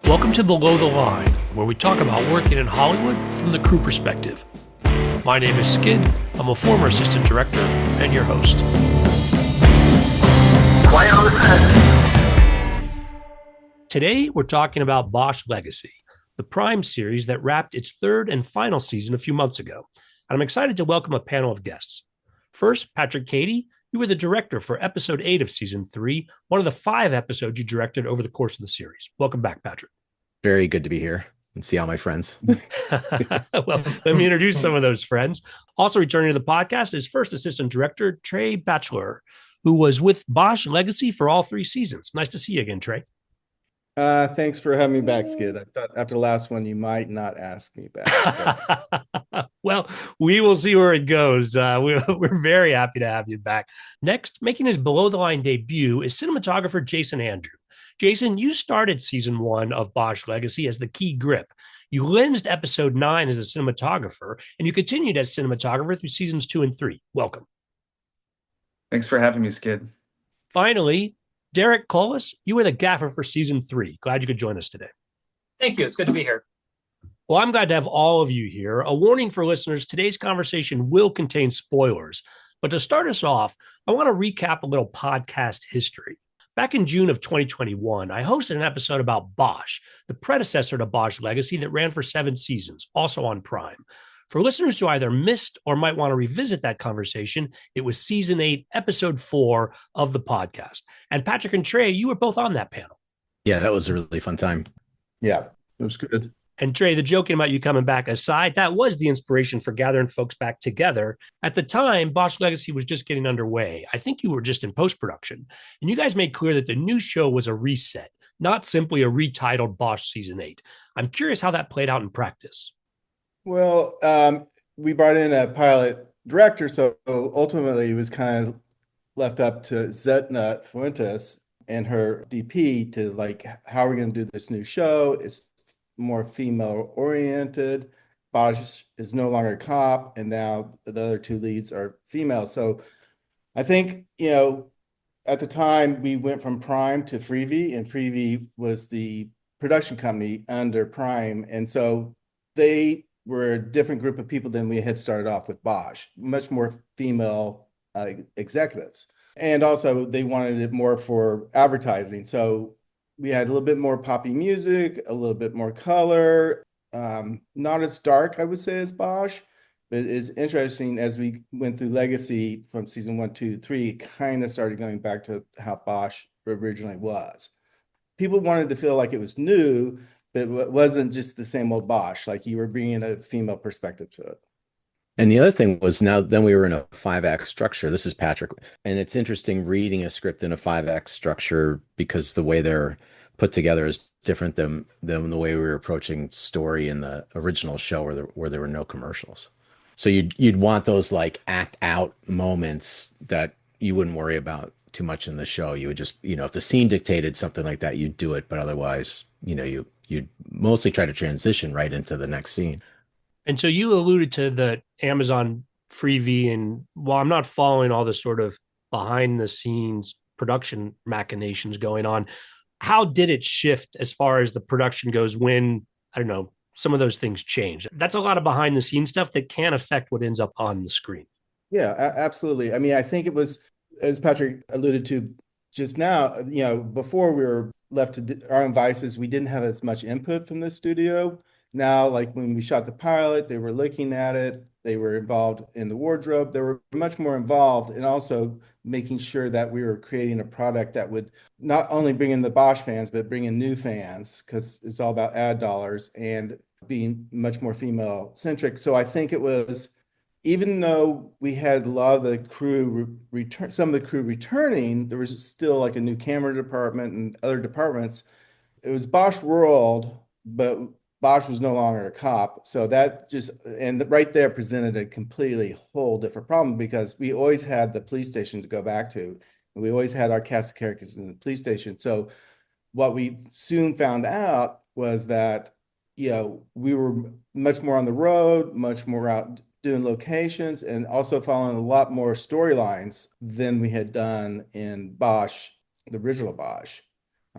Welcome to Below the Line, where we talk about working in Hollywood from the crew perspective. My name is Skid. I'm a former assistant director and your host. Quiet on the set. Today, we're talking about Bosch Legacy, the Prime series that wrapped its third and final season a few months ago. And I'm excited to welcome a panel of guests. First, Patrick Cady, you were the director for episode 8 of season 3, one of the 5 episodes you directed over the course of the series. Welcome back, Patrick. Very good to be here and see all my friends. Well, let me introduce some of those friends. Also returning to the podcast is first assistant director, Trey Batchelor, who was with Bosch Legacy for all 3 seasons. Nice to see you again, Trey. Thanks for having me back, Skid. I thought after the last one, you might not ask me back. Well, we will see where it goes. We're very happy to have you back. Next, making his Below the Line debut is cinematographer Jason Andrew. Jason, you started season 1 of Bosch Legacy as the key grip. You lensed episode 9 as a cinematographer, and you continued as cinematographer through seasons 2 and 3. Welcome. Thanks for having me, Skid. Finally, Derrick, you were the gaffer for season 3. Glad you could join us today. Thank you. It's good to be here. Well, I'm glad to have all of you here. A warning for listeners, today's conversation will contain spoilers. But to start us off, I want to recap a little podcast history. Back in June of 2021, I hosted an episode about Bosch, the predecessor to Bosch Legacy that ran for 7 seasons, also on Prime. For listeners who either missed or might want to revisit that conversation, it was season 8, episode 4 of the podcast. And Patrick and Trey, you were both on that panel. Yeah, that was a really fun time. Yeah, it was good. And Trey, the joking about you coming back aside, that was the inspiration for gathering folks back together. At the time, Bosch Legacy was just getting underway. I think you were just in post-production. And you guys made clear that the new show was a reset, not simply a retitled Bosch Season 8. I'm curious how that played out in practice. Well, we brought in a pilot director, so ultimately it was kind of left up to Zetna Fuentes and her DP to how are we going to do this new show? It's more female oriented. Bosch is no longer a cop, and now the other 2 leads are female. So I think, at the time we went from Prime to Freevee, and Freevee was the production company under Prime. And so they were a different group of people than we had started off with Bosch, much more female executives. And also they wanted it more for advertising. So we had a little bit more poppy music, a little bit more color, not as dark, I would say, as Bosch. But it's interesting, as we went through Legacy from season 1, 2, 3, it kind of started going back to how Bosch originally was. People wanted to feel like it was new, but it wasn't just the same old Bosch, like you were bringing a female perspective to it. And the other thing was then we were in a 5-act structure. This is Patrick. And it's interesting reading a script in a 5-act structure because the way they're put together is different than the way we were approaching story in the original show where there were no commercials. So you'd want those act out moments that you wouldn't worry about too much in the show. You would just, if the scene dictated something like that, you'd do it. But otherwise, you'd mostly try to transition right into the next scene. And so you alluded to the Amazon Freevee, and while I'm not following all the sort of behind the scenes production machinations going on, how did it shift as far as the production goes when, I don't know, some of those things change? That's a lot of behind the scenes stuff that can affect what ends up on the screen. Yeah, absolutely. I mean, I think it was, as Patrick alluded to just now, before we were left to our own devices, we didn't have as much input from the studio. Now, when we shot the pilot, they were looking at it. They were involved in the wardrobe. They were much more involved in also making sure that we were creating a product that would not only bring in the Bosch fans, but bring in new fans, because it's all about ad dollars and being much more female centric. So I think it was, even though we had a lot of the crew some of the crew returning, there was still a new camera department and other departments. It was Bosch world, but Bosch was no longer a cop. So that right there presented a completely whole different problem, because we always had the police station to go back to. And we always had our cast of characters in the police station. So what we soon found out was that, we were much more on the road, much more out doing locations, and also following a lot more storylines than we had done in Bosch, the original Bosch.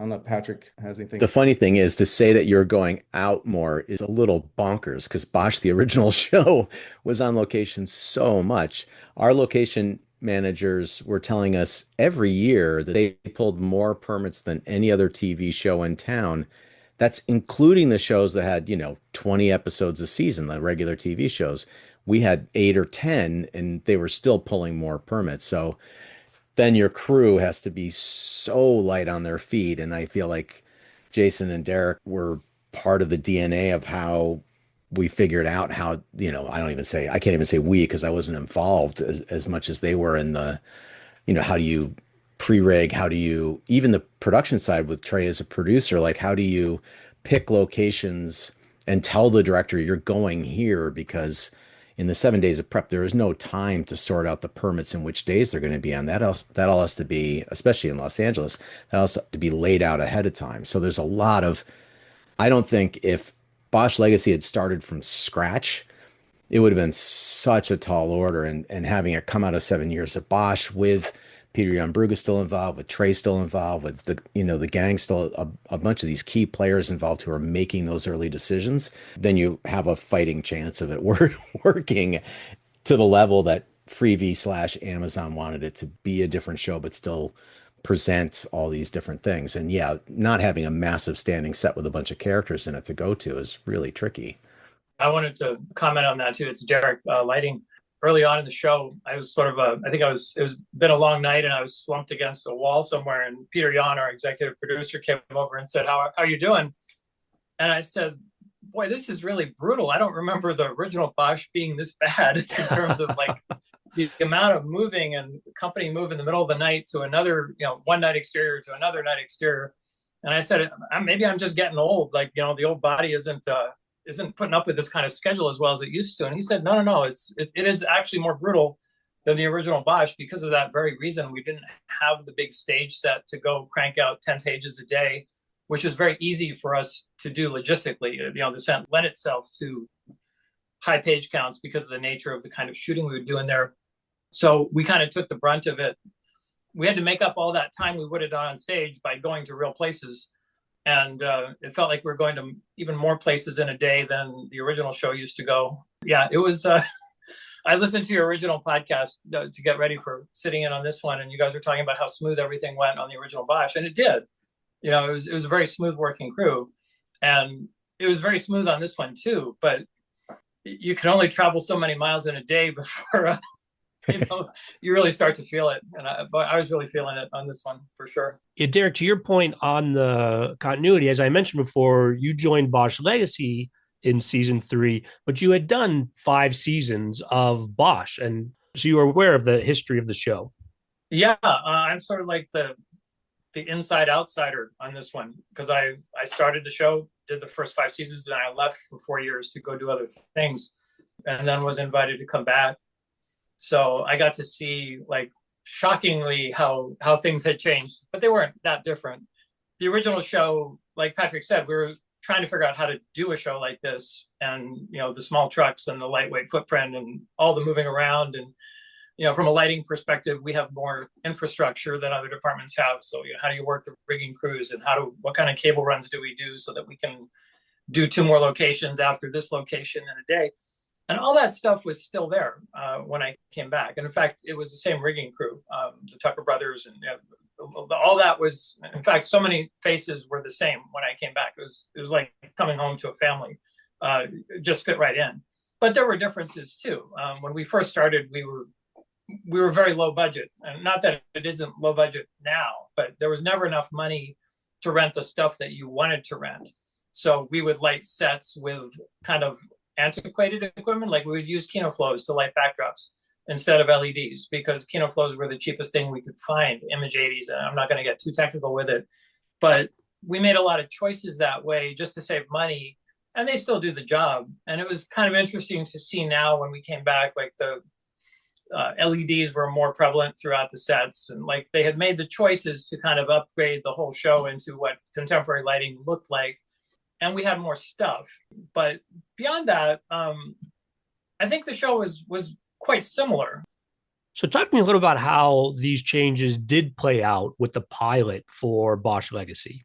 I don't know if Patrick has anything. The funny thing is to say that you're going out more is a little bonkers because Bosch, the original show, was on location so much. Our location managers were telling us every year that they pulled more permits than any other TV show in town. That's including the shows that had, 20 episodes a season, the regular TV shows. We had 8 or 10, and they were still pulling more permits. So then your crew has to be so light on their feet. And I feel like Jason and Derrick were part of the DNA of how we figured out how, I can't even say we because I wasn't involved as much as they were in the, how do you pre-rig? How do you, even the production side with Trey as a producer, like how do you pick locations and tell the director you're going here? Because in the 7 days of prep, there is no time to sort out the permits and which days they're going to be on. That all has to be, especially in Los Angeles, that all has to be laid out ahead of time. So there's a lot of, I don't think if Bosch Legacy had started from scratch, it would have been such a tall order. And having it come out of 7 years at Bosch with Peter Youngbrugge still involved, with Trey still involved, with the gang still a bunch of these key players involved who are making those early decisions, then you have a fighting chance of it working to the level that Freevee/Amazon wanted it to be a different show, but still present all these different things. And yeah, not having a massive standing set with a bunch of characters in it to go to is really tricky. I wanted to comment on that too. It's Derrick. Lighting early on in the show, I was sort of it was been a long night and I was slumped against a wall somewhere. And Peter Yan, our executive producer, came over and said, how are you doing? And I said, boy, this is really brutal. I don't remember the original Bosch being this bad in terms of like the amount of moving and the company move in the middle of the night to another, one night exterior to another night exterior. And I said, maybe I'm just getting old. Like, the old body isn't putting up with this kind of schedule as well as it used to. And he said, no, it is actually more brutal than the original Bosch because of that very reason. We didn't have the big stage set to go crank out 10 pages a day, which is very easy for us to do logistically. The set lent itself to high page counts because of the nature of the kind of shooting we were doing there. So we kind of took the brunt of it. We had to make up all that time we would have done on stage by going to real places. And it felt like we were going to even more places in a day than the original show used to go. Yeah, it was. I listened to your original podcast to get ready for sitting in on this one. And you guys were talking about how smooth everything went on the original Bosch. And it did. It was a very smooth working crew. And it was very smooth on this one too. But you can only travel so many miles in a day before you really start to feel it. And I was really feeling it on this one for sure. Yeah, Derrick, to your point on the continuity, as I mentioned before, you joined Bosch Legacy in season 3, but you had done 5 seasons of Bosch. And so you were aware of the history of the show. Yeah, I'm sort of like the inside outsider on this one because I started the show, did the first 5 seasons, and I left for 4 years to go do other things and then was invited to come back. So I got to see, like, shockingly how things had changed, but they weren't that different. The original show, like Patrick said, we were trying to figure out how to do a show like this, and the small trucks and the lightweight footprint and all the moving around, and from a lighting perspective, we have more infrastructure than other departments have. So how do you work the rigging crews, and what kind of cable runs do we do so that we can do 2 more locations after this location in a day? And all that stuff was still there when I came back. And in fact, it was the same rigging crew, the Tucker brothers, and all that was, in fact, so many faces were the same when I came back. It was like coming home to a family, just fit right in. But there were differences too. When we first started, we were very low budget, and not that it isn't low budget now, but there was never enough money to rent the stuff that you wanted to rent. So we would light sets with kind of antiquated equipment, like we would use KinoFlows to light backdrops instead of LEDs because KinoFlows were the cheapest thing we could find, Image 80s. And I'm not going to get too technical with it, but we made a lot of choices that way just to save money, and they still do the job. And it was kind of interesting to see now when we came back, like the LEDs were more prevalent throughout the sets, and like they had made the choices to kind of upgrade the whole show into what contemporary lighting looked like. And we had more stuff. But beyond that, I think the show was quite similar. So talk to me a little about how these changes did play out with the pilot for Bosch Legacy.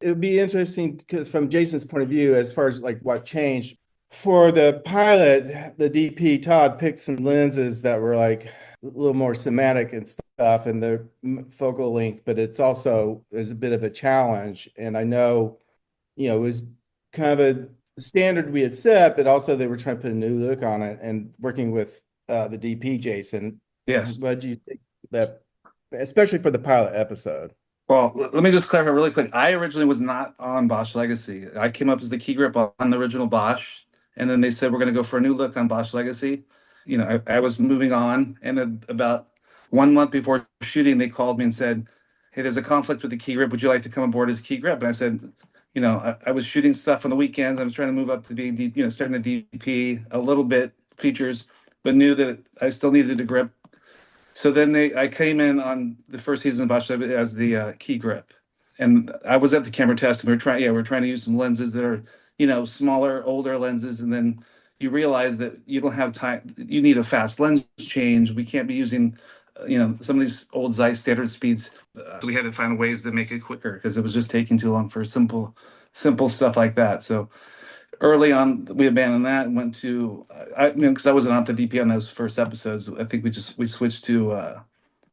It would be interesting because from Jason's point of view, as far as like what changed for the pilot, the DP Todd picked some lenses that were like a little more cinematic and stuff and the focal length, but it's also is a bit of a challenge. And I know, it was kind of a standard we had set, but also they were trying to put a new look on it and working with the DP, Jason. Yes. What do you think that, especially for the pilot episode? Well, let me just clarify really quick. I originally was not on Bosch Legacy. I came up as the key grip on the original Bosch, and then they said we're going to go for a new look on Bosch Legacy. I was moving on, and then about 1 month before shooting, they called me and said, "Hey, there's a conflict with the key grip. Would you like to come aboard as key grip?" And I said, I was shooting stuff on the weekends. I was trying to move up to being, starting to DP a little bit features, but knew that I still needed a grip. So then I came in on the first season of Bosch as the key grip, and I was at the camera test, and we're trying to use some lenses that are, smaller, older lenses, and then you realize that you don't have time. You need a fast lens change. We can't be using, some of these old Zeiss standard speeds. We had to find ways to make it quicker because it was just taking too long for simple stuff like that. So early on, we abandoned that and went to, because I wasn't on the DP on those first episodes. I think we switched to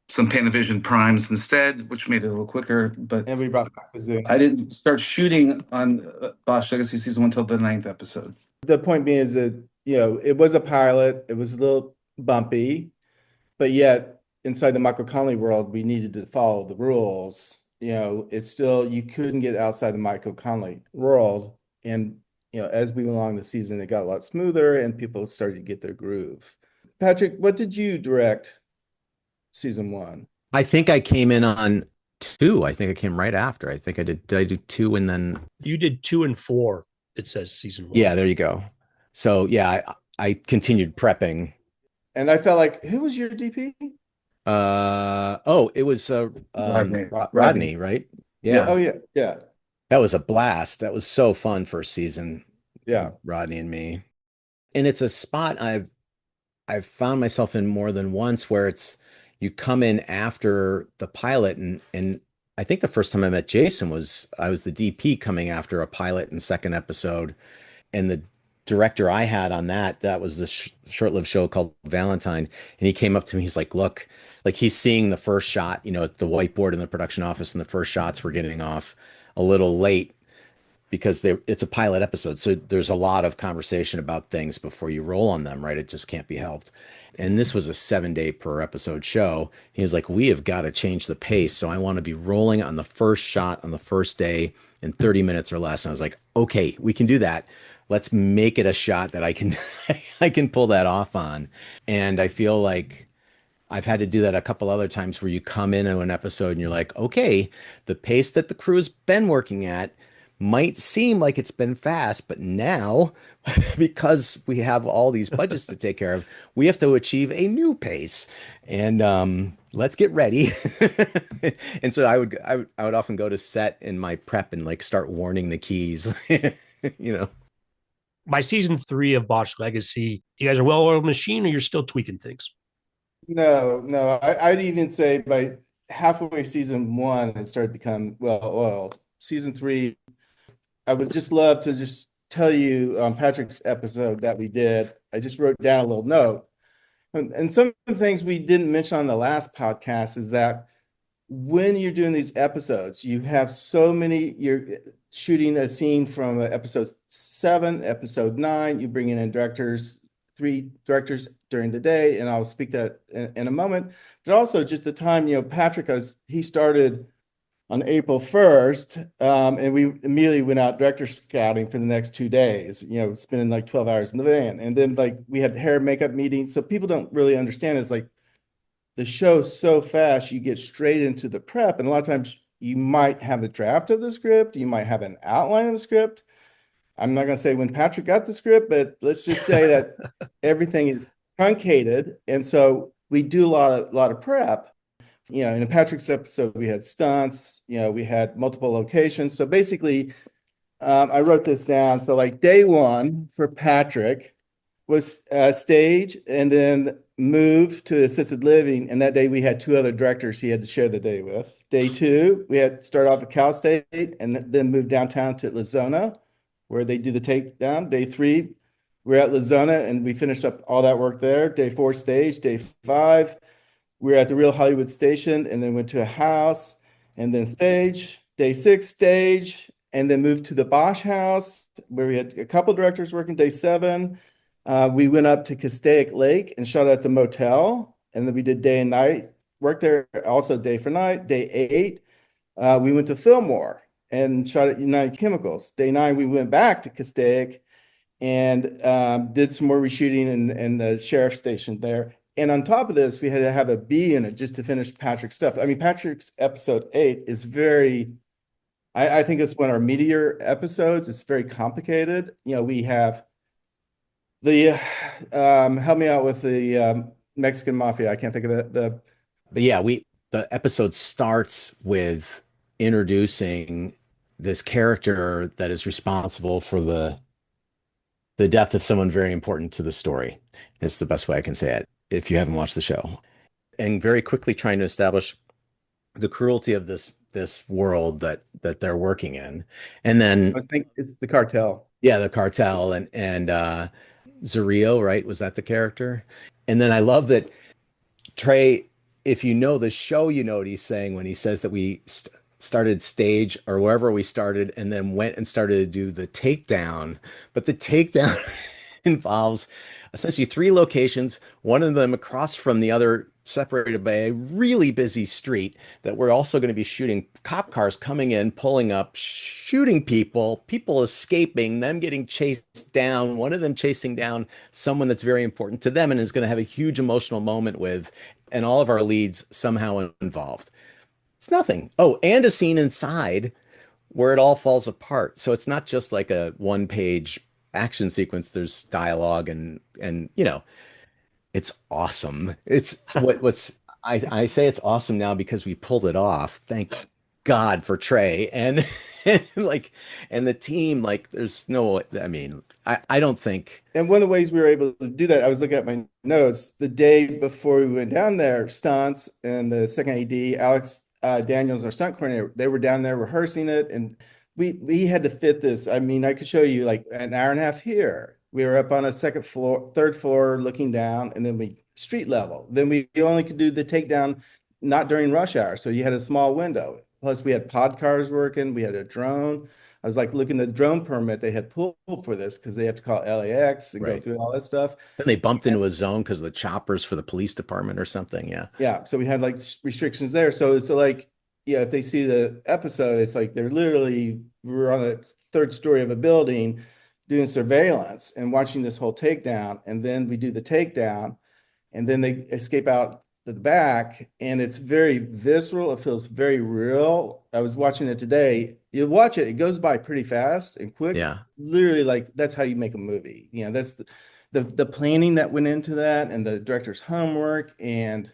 some Panavision primes instead, which made it a little quicker. But And we brought back the zoom. I didn't start shooting on Bosch Legacy season 1 until the 9th episode. The point being is that, it was a pilot, it was a little bumpy, but yet inside the Michael Connelly world, we needed to follow the rules. It's still, you couldn't get outside the Michael Connelly world. And, as we went along the season, it got a lot smoother and people started to get their groove. Patrick, what did you direct season 1? I think I came in on 2. I think I came right after. I think I did I do 2 and then You did 2 and 4. It says season 1. yeah, there you go. So yeah, I continued prepping. And I felt like, who was your DP? It was Rodney. Rodney, right? Yeah. Oh, yeah. Yeah. That was a blast. That was so fun first season. Yeah. Rodney and me. And it's a spot I've found myself in more than once where it's you come in after the pilot and I think the first time I met Jason was I was the DP coming after a pilot and second episode, and the director I had on that was this short-lived show called Valentine, and he came up to me, he's like, like he's seeing the first shot, at the whiteboard in the production office, and the first shots were getting off a little late because it's a pilot episode. So there's a lot of conversation about things before you roll on them, right? It just can't be helped. And this was a 7-day per episode show. He was like, we have got to change the pace. So I want to be rolling on the first shot on the first day in 30 minutes or less. And I was like, okay, we can do that. Let's make it a shot that I can, I can pull that off on. And I feel like I've had to do that a couple other times where you come into an episode and you're like, okay, the pace that the crew's been working at might seem like it's been fast, but now because we have all these budgets to take care of, we have to achieve a new pace. And let's get ready. And so I would often go to set in my prep and like start warning the keys, By season 3 of Bosch Legacy, you guys are well-oiled machine, or you're still tweaking things? No. I'd even say by halfway season 1, it started to become well oiled. Season 3, I would just love to just tell you Patrick's episode that we did. I just wrote down a little note. And some of the things we didn't mention on the last podcast is that when you're doing these episodes, you have so many, you're shooting a scene from episode 7, episode 9, you bring in directors, 3 directors during the day, and I'll speak that in a moment. But also just the time, Patrick, he started on April 1st, and we immediately went out director scouting for the next 2 days, spending like 12 hours in the van. And then like we had hair and makeup meetings. So people don't really understand is like the show's so fast, you get straight into the prep. And a lot of times you might have a draft of the script, you might have an outline of the script. I'm not going to say when Patrick got the script, but let's just say that everything is truncated. And so we do a lot of prep. In Patrick's episode, we had stunts, we had multiple locations. So basically, I wrote this down. So like day 1 for Patrick was stage, and then moved to assisted living, and that day we had two other directors he had to share the day with. Day two, we had to start off at Cal State and then move downtown to Arizona, where they do the takedown. Day three, we're at Lizona and we finished up all that work there. Day four, stage. Day five, we were at the Real Hollywood Station and then went to a house and then stage. Day six, stage, and then moved to the Bosch house where we had a couple directors working. Day seven, we went up to Castaic Lake and shot at the motel, and then we did day and night work there, also day for night. Day eight, we went to Fillmore and shot at United Chemicals. Day nine, we went back to Castaic and did some more reshooting in the sheriff's station there. And on top of this, we had to have a bee in it just to finish Patrick's stuff. I mean, Patrick's episode 8 is very, I think it's one of our meatier episodes. It's very complicated. You know, we have the, help me out with the Mexican mafia. I can't think of But yeah, the episode starts with introducing this character that is responsible for the death of someone very important to the story. It's the best way I can say it if you haven't watched the show. And very quickly trying to establish the cruelty of this world that they're working in. And then I think it's the cartel. yeah, the cartel and Zorrillo, right? Was that the character? And then I love that Trey, if you know the show, you know what he's saying when he says that we started stage or wherever we started and then went and started to do the takedown. But the takedown involves essentially 3 locations, one of them across from the other, separated by a really busy street that we're also going to be shooting cop cars coming in, pulling up, shooting people escaping, them getting chased down, one of them chasing down someone that's very important to them and is going to have a huge emotional moment with, and all of our leads somehow involved. It's nothing. Oh, and a scene inside where it all falls apart. So it's not just like a one-page action sequence. There's dialogue and it's awesome. It's what's I say it's awesome now because we pulled it off. Thank God for Trey and like and the team. Like there's no, I mean, I don't think. And one of the ways we were able to do that, I was looking at my notes the day before we went down there, stunts and the second AD, Alex Daniels, our stunt coordinator, they were down there rehearsing it. And we had to fit this. I mean, I could show you like an hour and a half here. We were up on a second floor, third floor looking down, and then we street level. Then we only could do the takedown not during rush hour. So you had a small window. Plus we had pod cars working. We had a drone. I was like looking at the drone permit they had pulled for this because they have to call LAX and go through all that stuff. Then they bumped into a zone because of the choppers for the police department or something. Yeah. Yeah. So we had like restrictions there. So it's like, yeah, if they see the episode, it's like they're literally, we're on the third story of a building doing surveillance and watching this whole takedown. And then we do the takedown and then they escape out to the back and it's very visceral. It feels very real. I was watching it today. You watch it, it goes by pretty fast and quick. Yeah. Literally like that's how you make a movie. You know, that's the planning that went into that and the director's homework and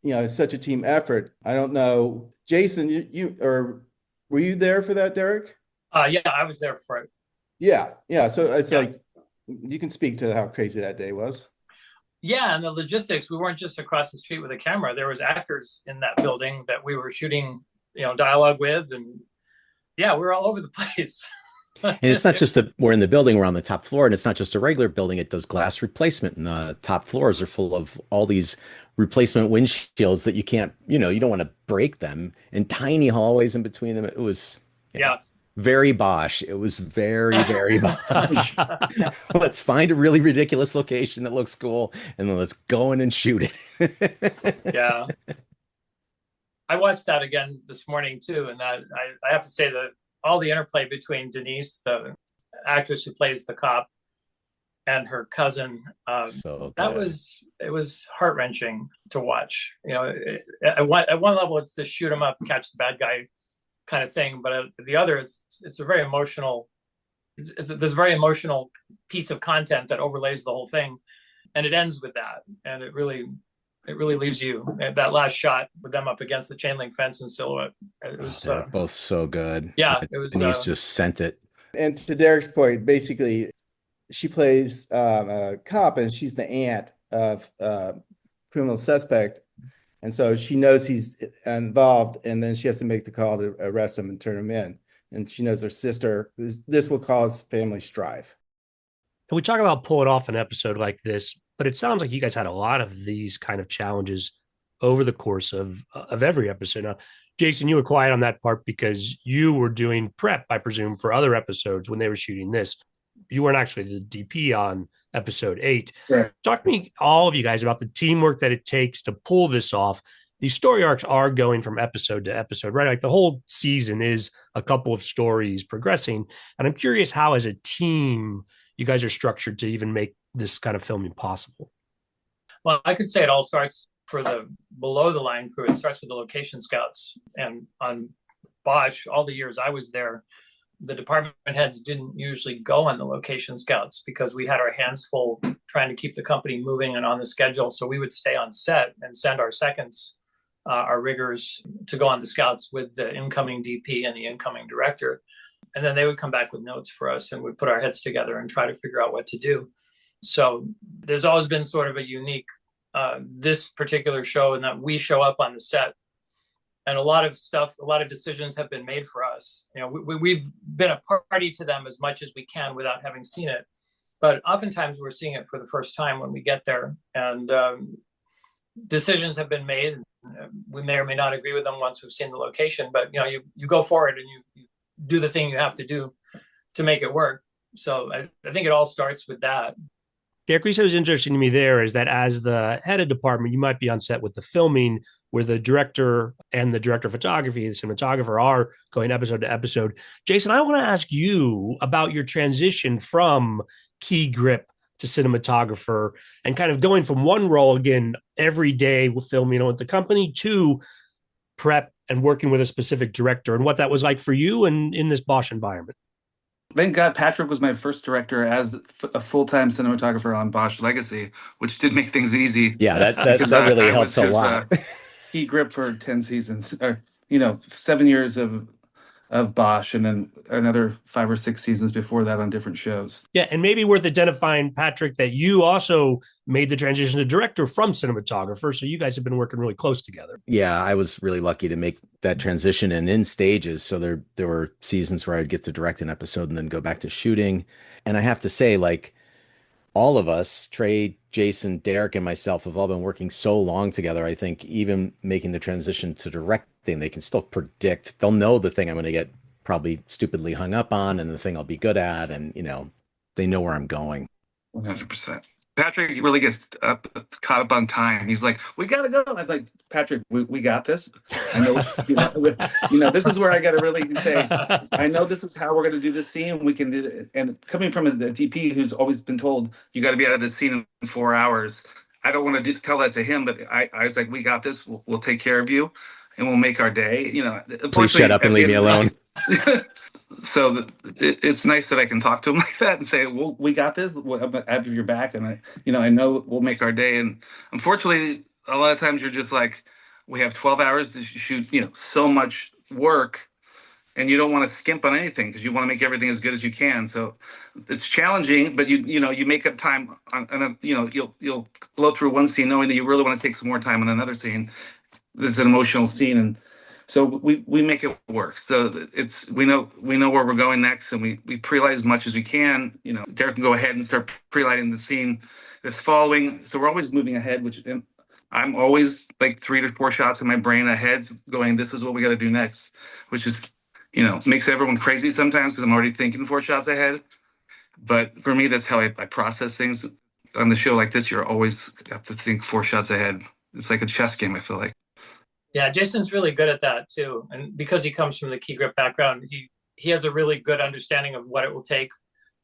you know, it's such a team effort. I don't know. Jason, you or were you there for that, Derrick? Yeah, I was there for it. Yeah. So it's like you can speak to how crazy that day was. Yeah, and the logistics, we weren't just across the street with a camera. There was actors in that building that we were shooting, dialogue with, and yeah, we were all over the place. And it's not just that we're in the building, we're on the top floor, and it's not just a regular building. It does glass replacement, and the top floors are full of all these replacement windshields that you can't, you don't want to break them, and tiny hallways in between them. It was very Bosch. It was very, very Bosch. Let's find a really ridiculous location that looks cool, and then let's go in and shoot it. Yeah. I watched that again this morning too, and that I have to say that all the interplay between Denise, the actress who plays the cop, and her cousin, it was heart-wrenching to watch. At one level, it's the shoot 'em up, catch the bad guy kind of thing, but at the other, it's a very emotional. There's a very emotional piece of content that overlays the whole thing, and it ends with that, and it really leaves you that last shot with them up against the chain link fence in silhouette. It was both so good. Yeah, it was. Denise just sent it. And to Derrick's point, basically, she plays a cop, and she's the aunt of criminal suspect. And so she knows he's involved, and then she has to make the call to arrest him and turn him in. And she knows her sister, this will cause family strife. And we talk about pulling off an episode like this, but it sounds like you guys had a lot of these kind of challenges over the course of every episode. Now, Jason, you were quiet on that part because you were doing prep, I presume, for other episodes when they were shooting this. You weren't actually the DP on episode 8. Right. Talk to me, all of you guys, about the teamwork that it takes to pull this off. These story arcs are going from episode to episode, right? Like the whole season is a couple of stories progressing. And I'm curious how, as a team, you guys are structured to even make this kind of filming possible. Well, I could say it all starts for the below the line crew. It starts with the location scouts. And on Bosch, all the years I was there, the department heads didn't usually go on the location scouts because we had our hands full trying to keep the company moving and on the schedule. So we would stay on set and send our seconds, our riggers, to go on the scouts with the incoming DP and the incoming director. And then they would come back with notes for us, and we'd put our heads together and try to figure out what to do. So there's always been sort of a unique, this particular show, in that we show up on the set and a lot of stuff, a lot of decisions have been made for us. You know, we've been a party to them as much as we can without having seen it. But oftentimes we're seeing it for the first time when we get there, and decisions have been made. We may or may not agree with them once we've seen the location, but you know, you go forward and you do the thing you have to do to make it work. So I think it all starts with that. Derrick, what was interesting to me there is that as the head of department, you might be on set with the filming where the director and the director of photography, the cinematographer, are going episode to episode. Jason, I want to ask you about your transition from key grip to cinematographer and kind of going from one role, again, every day with filming with the company, to prep and working with a specific director, and what that was like for you and in this Bosch environment. Thank God Patrick was my first director as a full-time cinematographer on Bosch Legacy, which did make things easy. Yeah, that really helps a lot. Key grip for 10 seasons, or 7 years of Bosch, and then another 5 or 6 seasons before that on different shows. Yeah, and maybe worth identifying, Patrick, that you also made the transition to director from cinematographer, so you guys have been working really close together. Yeah, I was really lucky to make that transition, and in stages. So there were seasons where I'd get to direct an episode and then go back to shooting. And I have to say, like, all of us, Trey, Jason, Derrick, and myself, have all been working so long together. I think even making the transition to directing, they can still predict. They'll know the thing I'm going to get probably stupidly hung up on and the thing I'll be good at. And, they know where I'm going. 100%. Patrick really gets caught up on time. He's like, "We gotta go." I'm like, "Patrick, we got this. I know, this is where I got to really say, I know this is how we're going to do this scene. We can do it." And coming from a DP who's always been told, "You got to be out of this scene in 4 hours." I don't want to tell that to him, but I was like, "We got this. We'll take care of you, and we'll make our day." Please shut up and leave me alone. So it's nice that I can talk to him like that and say, "Well, we got this. I have your back, and I know we'll make our day." And unfortunately, a lot of times you're just like, we have 12 hours to shoot, so much work, and you don't want to skimp on anything because you want to make everything as good as you can. So it's challenging, but you make up time on you'll blow through one scene knowing that you really want to take some more time on another scene. It's an emotional scene, and so we make it work. So we know where we're going next, and we pre-light as much as we can. Derrick can go ahead and start pre-lighting the scene that's following. So we're always moving ahead, which I'm always like 3 to 4 shots in my brain ahead, going, "This is what we got to do next," which is makes everyone crazy sometimes because I'm already thinking 4 shots ahead. But for me, that's how I process things. On the show like this, you're always have to think 4 shots ahead. It's like a chess game, I feel like. Yeah, Jason's really good at that too. And because he comes from the key grip background, he has a really good understanding of what it will take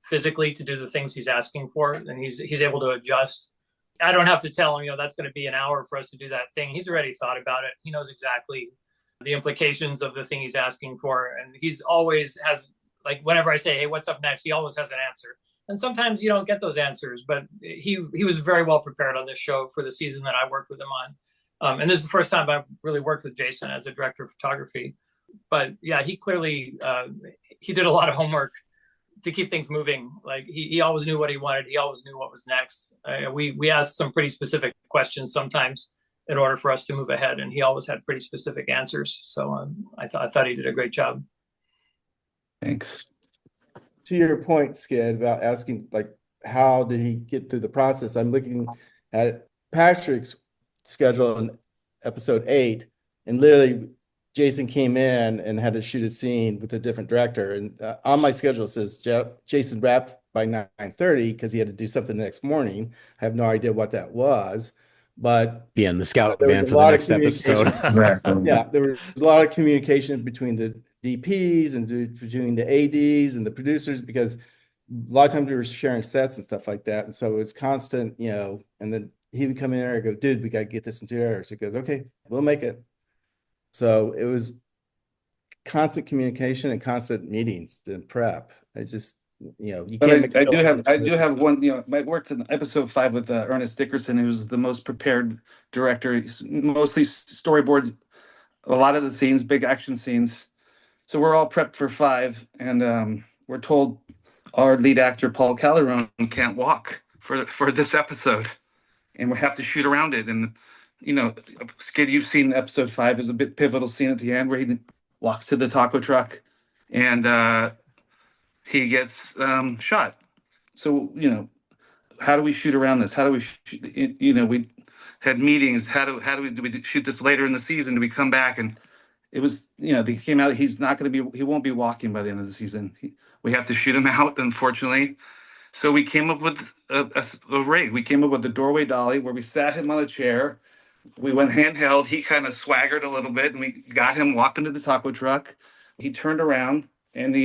physically to do the things he's asking for. And he's able to adjust. I don't have to tell him, that's going to be an hour for us to do that thing. He's already thought about it. He knows exactly the implications of the thing he's asking for. And he's always has, like, whenever I say, "Hey, what's up next?" he always has an answer. And sometimes you don't get those answers, but he was very well prepared on this show for the season that I worked with him on. And this is the first time I've really worked with Jason as a director of photography. But yeah, he clearly, he did a lot of homework to keep things moving. Like he always knew what he wanted. He always knew what was next. We asked some pretty specific questions sometimes in order for us to move ahead, and he always had pretty specific answers. So I thought he did a great job. Thanks. To your point, Skid, about asking like how did he get through the process? I'm looking at Patrick's schedule in episode 8, and literally Jason came in and had to shoot a scene with a different director. And on my schedule it says Jason wrapped by 9:30 because he had to do something the next morning. I have no idea what that was, but Be in the scout there was van a for the lot of next episode. Exactly. yeah, there was a lot of communication between the DPs and between the ADs and the producers, because a lot of times we were sharing sets and stuff like that. And so it was constant, and then he would come in there and go, dude, we got to get this in 2 hours. He goes, okay, we'll make it. So it was constant communication and constant meetings and prep. It's just, you But can't make I do have one, I worked in episode 5 with Ernest Dickerson, who's the most prepared director. He's mostly storyboards, a lot of the scenes, big action scenes. So we're all prepped for 5, and we're told our lead actor Paul Calderon can't walk for this episode, and we have to shoot around it. And Skid, you've seen episode 5 is a bit pivotal scene at the end where he walks to the taco truck, and he gets shot. So how do we shoot around this? How do we we had meetings. Do we shoot this later in the season? Do we come back? And it was, they came out, he won't be walking by the end of the season. We have to shoot him out, unfortunately. So we came up with a rig. We came up with the doorway dolly where we sat him on a chair. We went handheld. He kind of swaggered a little bit, and we got him walking to the taco truck. He turned around, and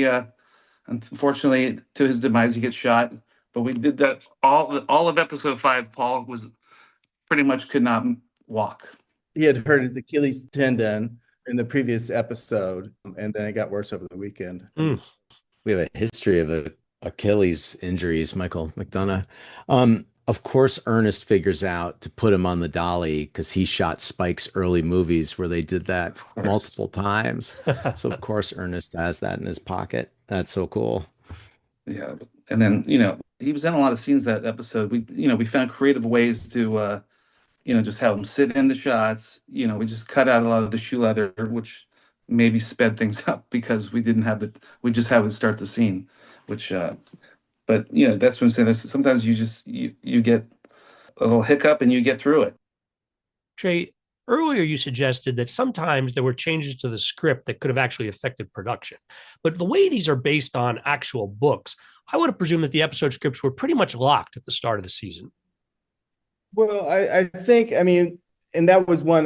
unfortunately, to his demise, he gets shot. But we did that all of episode 5. Paul was pretty much could not walk. He had hurt his Achilles tendon in the previous episode, and then it got worse over the weekend. We have a history of Achilles injuries, Michael McDonough. Of course, Ernest figures out to put him on the dolly because he shot Spike's early movies where they did that multiple times. So of course, Ernest has that in his pocket. That's so cool. Yeah, and then he was in a lot of scenes that episode. We found creative ways to just have him sit in the shots. We just cut out a lot of the shoe leather, which maybe sped things up because we just have it start the scene, which but that's what I'm saying. Sometimes you get a little hiccup and you get through it. Trey, earlier you suggested that sometimes there were changes to the script that could have actually affected production. But the way these are based on actual books, I would have presumed that the episode scripts were pretty much locked at the start of the season. Well, I think, and that was one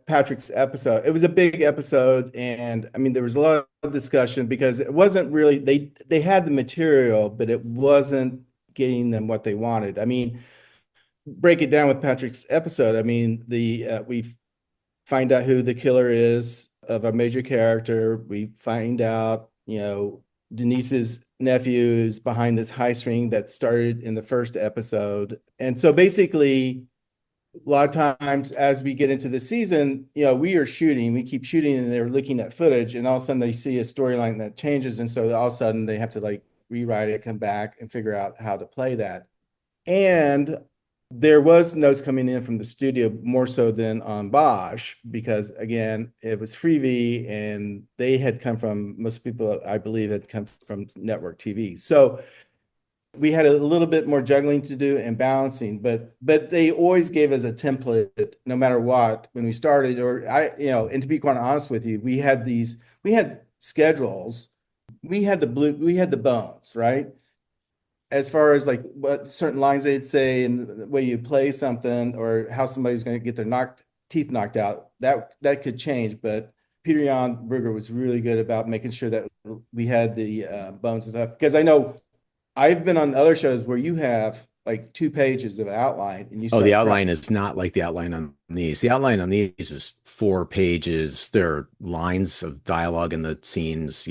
Patrick's episode. It was a big episode, and there was a lot of discussion because it wasn't really, they had the material, but it wasn't getting them what they wanted. Break it down with Patrick's episode. We find out who the killer is of a major character. We find out, Denise's nephew is behind this heist ring that started in the first episode. And so basically, a lot of times as we get into the season, we keep shooting, and they're looking at footage, and all of a sudden they see a storyline that changes. And so all of a sudden they have to rewrite it, come back and figure out how to play that. And there was notes coming in from the studio more so than on Bosch, because again, it was Freevee, and they had come from, most people I believe had come from network TV. So we had a little bit more juggling to do and balancing, but they always gave us a template no matter what when we started. And to be quite honest with you, we had schedules, we had the bones, right? As far as what certain lines they'd say and the way you play something, or how somebody's going to get their teeth knocked out, that could change. But Peter Jan Brugger was really good about making sure that we had the bones and stuff. Because I know I've been on other shows where you have 2 pages of outline, and the outline is not like the outline on these. The outline on these is 4 pages. There are lines of dialogue in the scenes,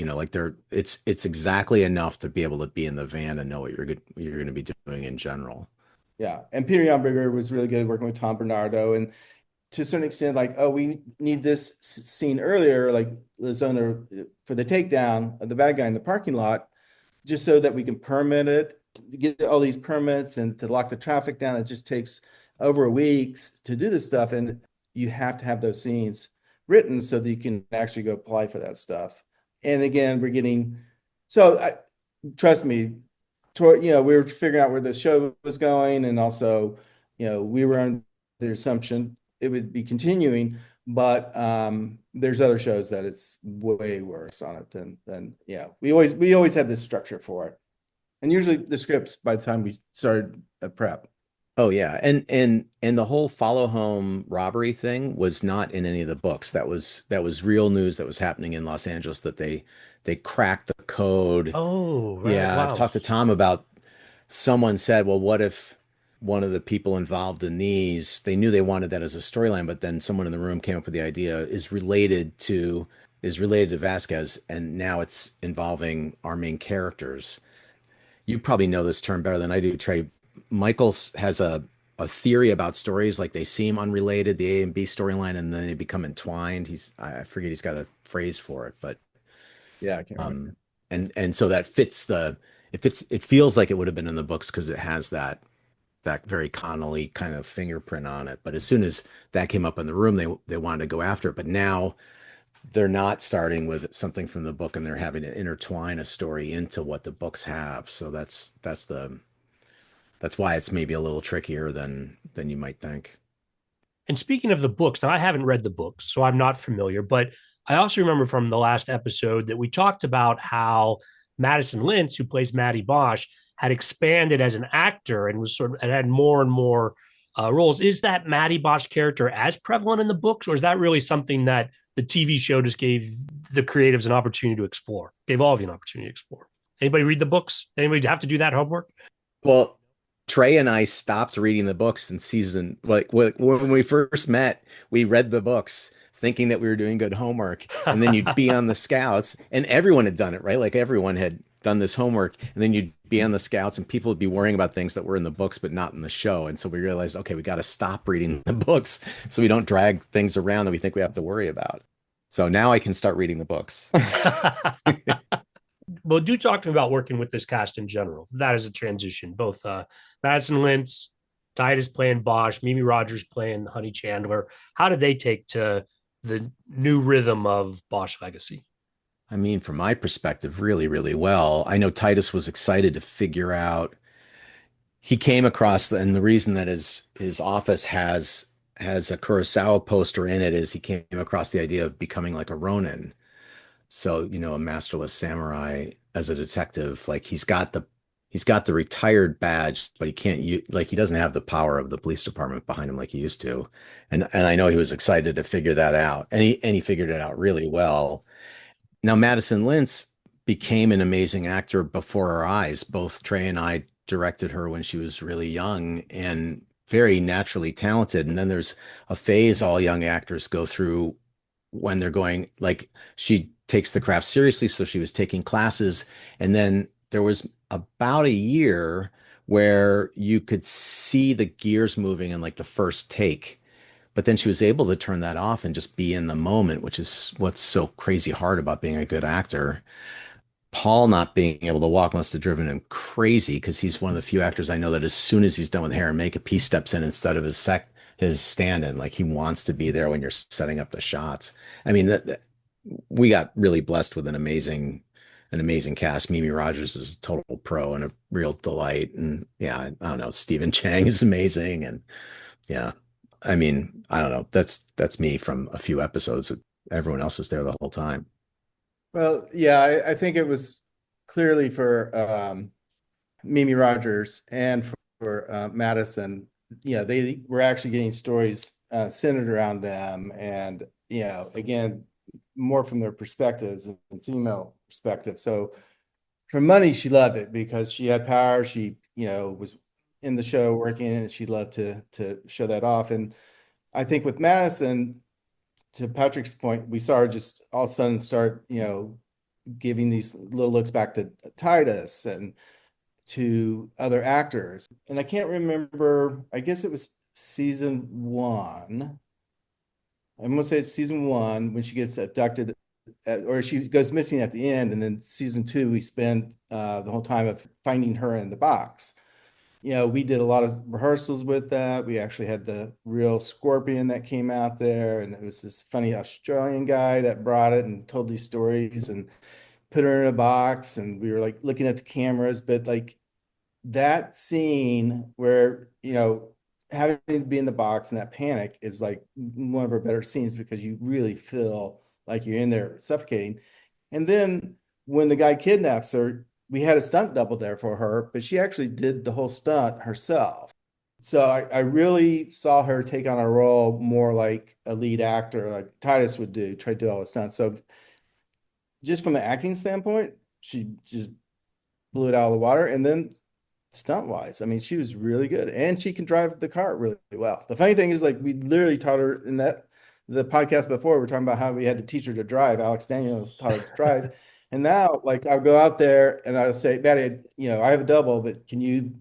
it's exactly enough to be able to be in the van and know what you're going to be doing in general. Yeah. And Peter Jan Brugger was really good working with Tom Bernardo, and to a certain extent, we need this scene earlier, like Lizona for the takedown of the bad guy in the parking lot. just so that we can permit it, to get all these permits and to lock the traffic down. It just takes over weeks to do this stuff. And you have to have those scenes written so that you can actually go apply for that stuff. And again, we're getting, so trust me, we were figuring out where the show was going, and also, we were under the assumption it would be continuing, but there's other shows that it's way worse on it than yeah. We always had this structure for it, and usually the scripts by the time we started prep. Oh yeah, and the whole follow home robbery thing was not in any of the books. That was real news that was happening in Los Angeles, that they cracked the code. Oh, right. Yeah, I've Wow. talked to Tom about, someone said, well, what if one of the people involved in these, they knew they wanted that as a storyline, but then someone in the room came up with the idea is related to Vasquez, and now it's involving our main characters. You probably know this term better than I do, Trey. Michael has a theory about stories, like they seem unrelated, the A and B storyline, and then they become entwined. I forget, he's got a phrase for it, but Yeah, I can't remember. and so that fits it feels like it would have been in the books because it has that very Connolly kind of fingerprint on it. But as soon as that came up in the room, they wanted to go after it. But now they're not starting with something from the book, and they're having to intertwine a story into what the books have. So that's why it's maybe a little trickier than you might think. And speaking of the books, now I haven't read the books, so I'm not familiar, but I also remember from the last episode that we talked about how Madison Lintz, who plays Maddie Bosch, had expanded as an actor and was sort of and had more and more roles. Is that Maddie Bosch character as prevalent in the books, or is that really something that the TV show just gave the creatives an opportunity to explore? Gave all of you an opportunity to explore. Anybody read the books? Anybody have to do that homework? Well, Trey and I stopped reading the books in season, like when we first met, we read the books thinking that we were doing good homework. And then you'd be on the scouts, and everyone had done it, right? Like everyone had done this homework. And then you'd be on the scouts, and people would be worrying about things that were in the books, but not in the show. And so we realized, okay, we got to stop reading the books so we don't drag things around that we think we have to worry about. So now I can start reading the books. Well, do talk to me about working with this cast in general. That is a transition. Both Madison Lintz, Titus playing Bosch, Mimi Rogers playing Honey Chandler. How did they take to the new rhythm of Bosch Legacy? I mean, from my perspective, really, really well. I know Titus was excited to figure out. He came across and the reason that his office has a Kurosawa poster in it is he came across the idea of becoming like a Ronin. So, a masterless samurai as a detective. Like he's got the retired badge, but he can't use, like he doesn't have the power of the police department behind him like he used to. And I know he was excited to figure that out. And he figured it out really well. Now, Madison Lintz became an amazing actor before our eyes. Both Trey and I directed her when she was really young and very naturally talented. And then there's a phase all young actors go through when they're going, like, she takes the craft seriously. So she was taking classes. And then there was about a year where you could see the gears moving in like the first take, but then she was able to turn that off and just be in the moment, which is what's so crazy hard about being a good actor. Paul not being able to walk must have driven him crazy because he's one of the few actors I know that as soon as he's done with hair and makeup, he steps in instead of his stand-in. Like he wants to be there when you're setting up the shots. I mean, we got really blessed with an amazing cast. Mimi Rogers is a total pro and a real delight. And yeah, I don't know, Stephen Chang is amazing. And yeah, I mean, I don't know. That's me from a few episodes. Everyone else was there the whole time. Well, yeah, I think it was clearly for Mimi Rogers and for Madison. Yeah, they were actually getting stories centered around them, and again, more from their perspectives and female perspective. So for money, she loved it because she had power. She was in the show working, and she loved to show that off. And I think with Madison, to Patrick's point, we saw her just all of a sudden start, giving these little looks back to Titus and to other actors. And I can't remember, I guess it was season one. I'm gonna say it's season one when she gets abducted or she goes missing at the end, and then season 2 we spend the whole time of finding her in the box. We did a lot of rehearsals with that. We actually had the real scorpion that came out there, and it was this funny Australian guy that brought it and told these stories and put her in a box, and we were like looking at the cameras. But like that scene where, having to be in the box and that panic is like one of our better scenes, because you really feel like you're in there suffocating. And then when the guy kidnaps her, we had a stunt double there for her, but she actually did the whole stunt herself. So I really saw her take on a role more like a lead actor, like Titus would do, try to do all the stunts. So just from an acting standpoint, she just blew it out of the water. And then stunt wise, I mean, she was really good, and she can drive the car really well. The funny thing is, like, we literally taught her in the podcast before, we're talking about how we had to teach her to drive. Alex Daniels taught her to drive. And now, like, I'll go out there and I'll say, Maddie, I have a double, but can you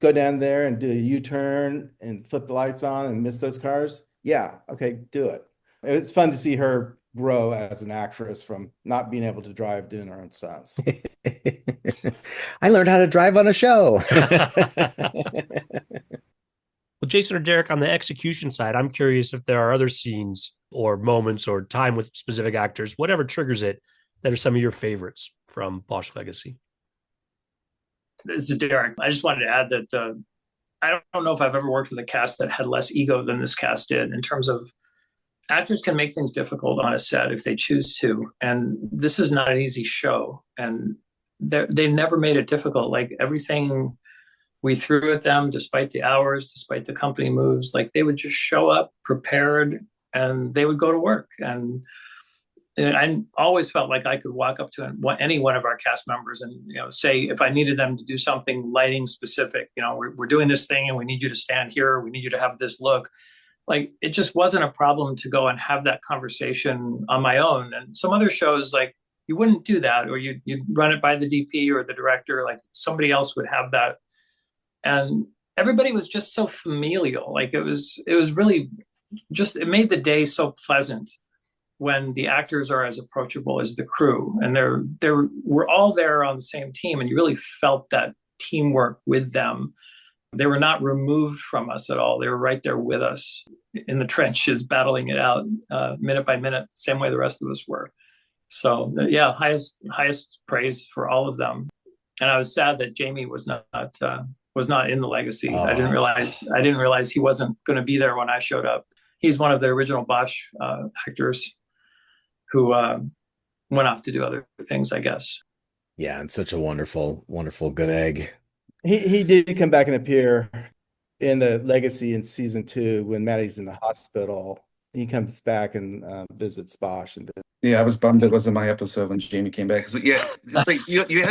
go down there and do a U-turn and flip the lights on and miss those cars? Yeah, okay, do it. It's fun to see her grow as an actress from not being able to drive, doing her own stunts. I learned how to drive on a show. Well, Jason or Derrick, on the execution side, I'm curious if there are other scenes or moments or time with specific actors, whatever triggers it, that are some of your favorites from Bosch Legacy. This is Derrick. I just wanted to add that I don't know if I've ever worked with a cast that had less ego than this cast did, in terms of actors can make things difficult on a set if they choose to. And this is not an easy show. And they never made it difficult. Like, everything we threw at them, despite the hours, despite the company moves, like, they would just show up prepared and they would go to work. And I always felt like I could walk up to any one of our cast members and, say, if I needed them to do something lighting specific, we're doing this thing and we need you to stand here. We need you to have this look. Like, it just wasn't a problem to go and have that conversation on my own. And some other shows, like, you wouldn't do that, or you'd run it by the DP or the director, like somebody else would have that. And everybody was just so familial. Like, it was really just, it made the day so pleasant when the actors are as approachable as the crew, and we're all there on the same team, and you really felt that teamwork with them. They were not removed from us at all. They were right there with us in the trenches, battling it out minute by minute, the same way the rest of us were. So yeah, highest praise for all of them. And I was sad that Jamie was not in the Legacy. Oh. I didn't realize he wasn't going to be there when I showed up. He's one of the original Bosch actors who went off to do other things, I guess. Yeah, and such a wonderful, wonderful good egg. He did come back and appear in the Legacy in season 2 when Maddie's in the hospital. He comes back and visits Bosch and Yeah, I was bummed it wasn't my episode when Jamie came back. But yeah, it's like you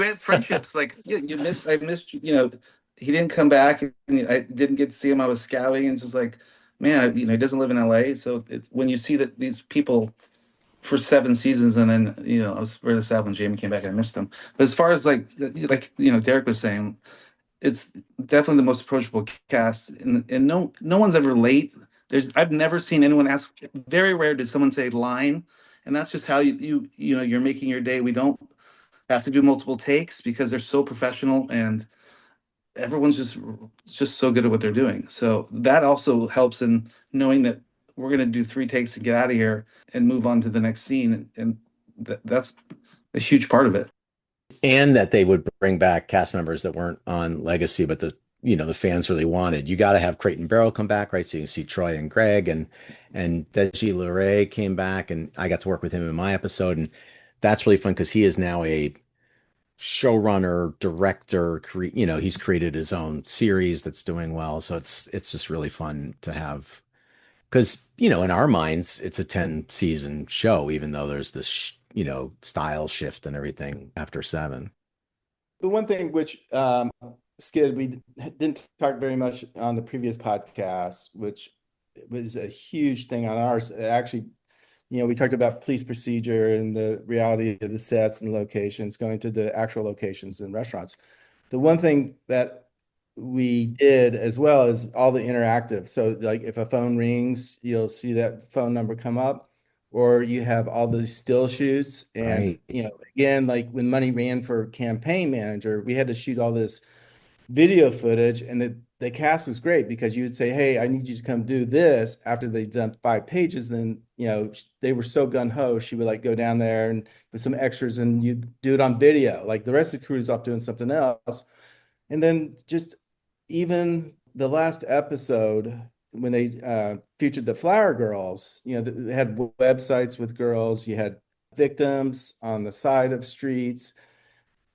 had friendships. Like, yeah, I missed he didn't come back, and I didn't get to see him. I was scouting, and it's just like, man, he doesn't live in LA. So when you see that these people for 7 seasons, and then I was really sad when Jamie came back. I missed him. But as far as like Derrick was saying, it's definitely the most approachable cast, and no one's ever late. I've never seen anyone ask. Very rare did someone say line, and that's just how you're making your day. We don't have to do multiple takes because they're so professional, and everyone's just so good at what they're doing. So that also helps in knowing that we're going to do 3 takes to get out of here and move on to the next scene, and that's a huge part of it. And that they would bring back cast members that weren't on Legacy, but the fans really wanted. You got to have Creighton Barrow come back, right? So you can see Troy and Greg, and Deji Luray came back, and I got to work with him in my episode, and that's really fun because he is now a showrunner, director. He's created his own series that's doing well, so it's just really fun to have, because in our minds it's a 10-season show, even though there's this style shift and everything after 7. The one thing which Skid, we didn't talk very much on the previous podcast, which was a huge thing on ours. Actually, we talked about police procedure and the reality of the sets and locations, going to the actual locations and restaurants. The one thing that we did as well is all the interactive. So like if a phone rings, you'll see that phone number come up. or you have all these still shoots. And, Right. again, like when money ran for campaign manager, we had to shoot all this video footage, and the cast was great because you would say, hey, I need you to come do this after they've done 5 pages. Then, they were so gung-ho, she would like go down there and with some extras and you do it on video. Like the rest of the crew is off doing something else. And then just even the last episode when they featured the Flower Girls, they had websites with girls, you had victims on the side of streets.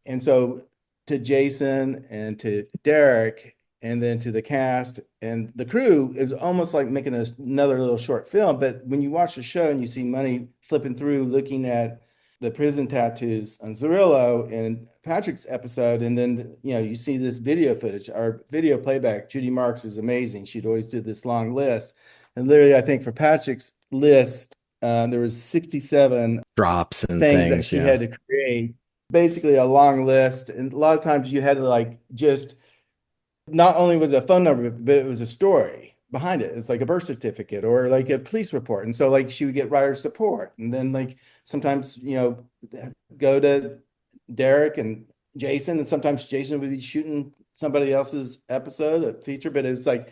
And so to Jason and to Derrick and then to the cast and the crew, it was almost like making another little short film. But when you watch the show and you see Money flipping through, looking at the prison tattoos on Zerillo and Patrick's episode, and then you see this video footage. Our video playback, Judy Marks, is amazing. She'd always do this long list, and literally, I think for Patrick's list, there was 67 Drops and things that things. she Yeah. had to create, basically a long list. And a lot of times you had to like just not only was it a phone number, but it was a story behind it. It's like a birth certificate or like a police report. And so like she would get writer support. And then like sometimes, go to Derrick and Jason, and sometimes Jason would be shooting somebody else's episode, a feature, but it was like,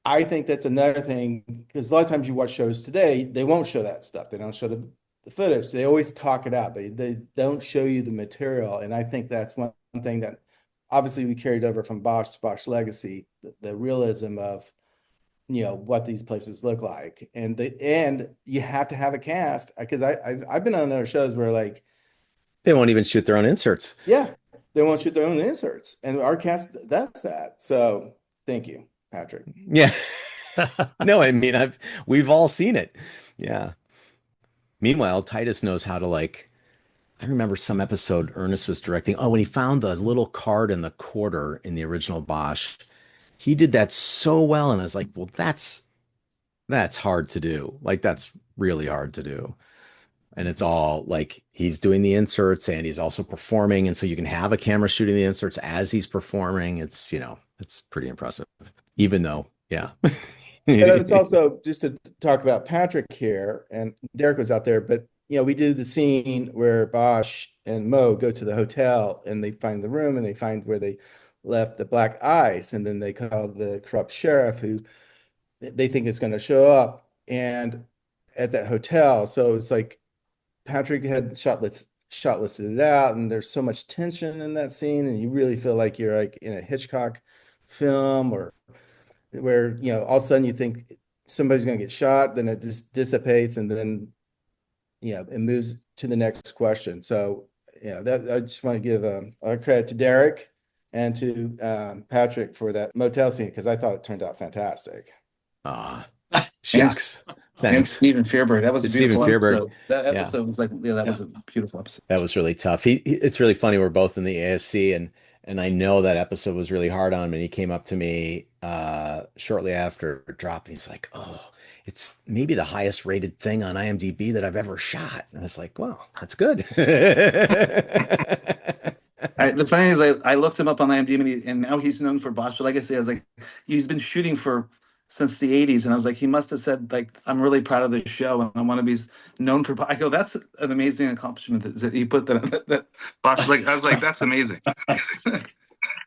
I think that's another thing because a lot of times you watch shows today, they won't show that stuff. They don't show the footage. They always talk it out. They don't show you the material. And I think that's one thing that obviously we carried over from Bosch to Bosch Legacy, the realism of what these places look like. And you have to have a cast because I've been on other shows where like, They won't even shoot their own inserts. yeah, they won't shoot their own inserts. And our cast that's that. So thank you, Patrick. Yeah. No, I mean, we've all seen it. Yeah. Meanwhile, Titus knows how to I remember some episode Ernest was directing. Oh, when he found the little card in the quarter in the original Bosch, he did that so well. And I was like, well, that's hard to do. Like that's really hard to do. And it's all like he's doing the inserts and he's also performing. And so you can have a camera shooting the inserts as he's performing. It's pretty impressive. Even though, yeah. And it's also just to talk about Patrick here, and Derrick was out there, but we did the scene where Bosch and Mo go to the hotel and they find the room and they find where they left the black ice, and then they call the corrupt sheriff who they think is going to show up and at that hotel. So it's like Patrick had shot listed it out, and there's so much tension in that scene, and you really feel like you're like in a Hitchcock film or where all of a sudden you think somebody's going to get shot, then it just dissipates, and then it moves to the next question. So that I just want to give a credit to Derrick and to Patrick for that motel scene because I thought it turned out fantastic. Ah, shucks. And Thanks. Steven Fierberg. That was a It's Steven beautiful Fierberg. episode. That Yeah. episode was like, that was a beautiful episode. That was really tough. It's really funny. We're both in the ASC, and I know that episode was really hard on him. And he came up to me shortly after it dropped. And he's like, "Oh, it's maybe the highest rated thing on IMDb that I've ever shot." And I was like, "Well, that's good." The funny thing is, I looked him up on IMDb, and now he's known for Bosch Legacy. I was like, he's been shooting since the 80s, and I was like, he must have said like, I'm really proud of this show, and I want to be known for. I go, that's an amazing accomplishment that he put that Bosch. Like, I was like, that's amazing.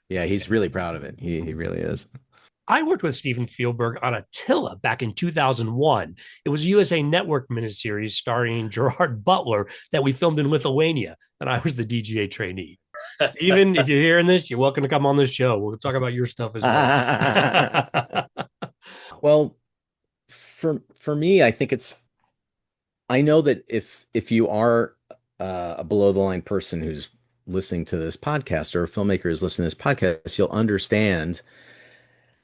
Yeah, he's really proud of it. He really is. I worked with Steven Spielberg on Attila back in 2001. It was a USA Network miniseries starring Gerard Butler that we filmed in Lithuania, and I was the DGA trainee. Steven, if you're hearing this, you're welcome to come on this show. We'll talk about your stuff as well. Well, for me, I think I know that if you are a below the line person who's listening to this podcast or a filmmaker who's listening to this podcast, you'll understand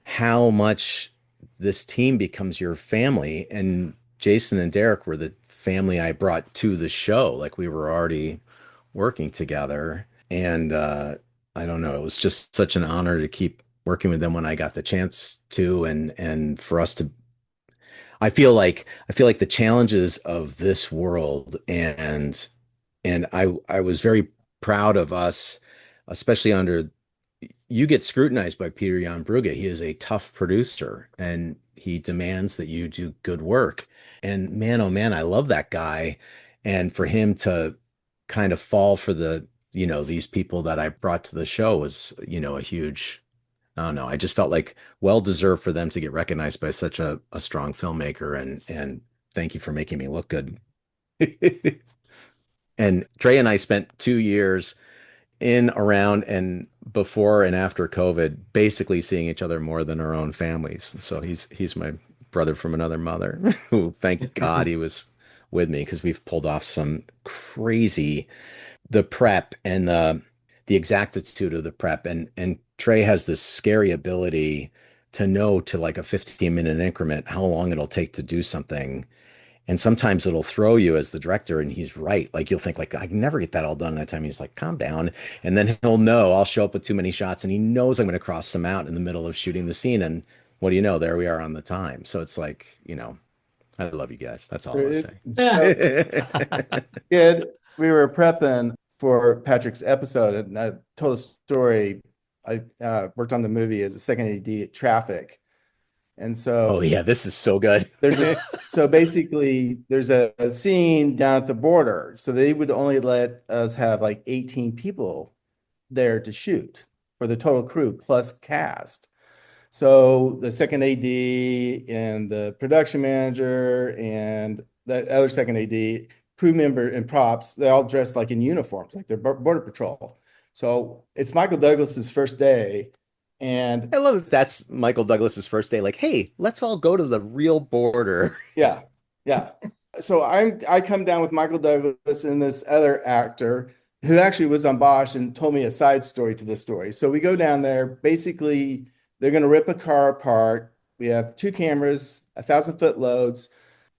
how much this team becomes your family. And Jason and Derrick were the family I brought to the show. Like we were already working together. And I don't know, it was just such an honor to keep working with them when I got the chance to, and for us to, I feel like the challenges of this world and I was very proud of us, especially under you get scrutinized by Peter Jan Brugge. He is a tough producer and he demands that you do good work. And man, oh man, I love that guy. And for him to kind of fall for these people that I brought to the show was, a huge, I don't know. I just felt like well deserved for them to get recognized by such a strong filmmaker. And thank you for making me look good. And Trey and I spent 2 years in, around, and before and after COVID, basically seeing each other more than our own families. So he's my brother from another mother, who thank God he was with me because we've pulled off some crazy the prep and the exactitude of the prep. And Trey has this scary ability to know to like a 15-minute increment how long it'll take to do something. And sometimes it'll throw you as the director, and he's right. Like you'll think like I can never get that all done in that time. He's like, calm down. And then he'll know I'll show up with too many shots, and he knows I'm going to cross some out in the middle of shooting the scene. And what do you know? There we are on the time. So it's like, I love you guys. That's all I'll say. So kid, we were prepping for Patrick's episode, and I told a story. I worked on the movie as a second AD at Traffic, and so Oh yeah, this is so good. so basically there's a scene down at the border. So they would only let us have like 18 people there to shoot for the total crew plus cast. So the second AD and the production manager and the other second AD, crew member and props, they all dressed like in uniforms, like they're border patrol. So it's Michael Douglas's first day. And I love that that's Michael Douglas's first day. Like, hey, let's all go to the real border. yeah, yeah. So I come down with Michael Douglas and this other actor who actually was on Bosch and told me a side story to the story. So we go down there. Basically, they're going to rip a car apart. We have 2 cameras, 1,000-foot loads,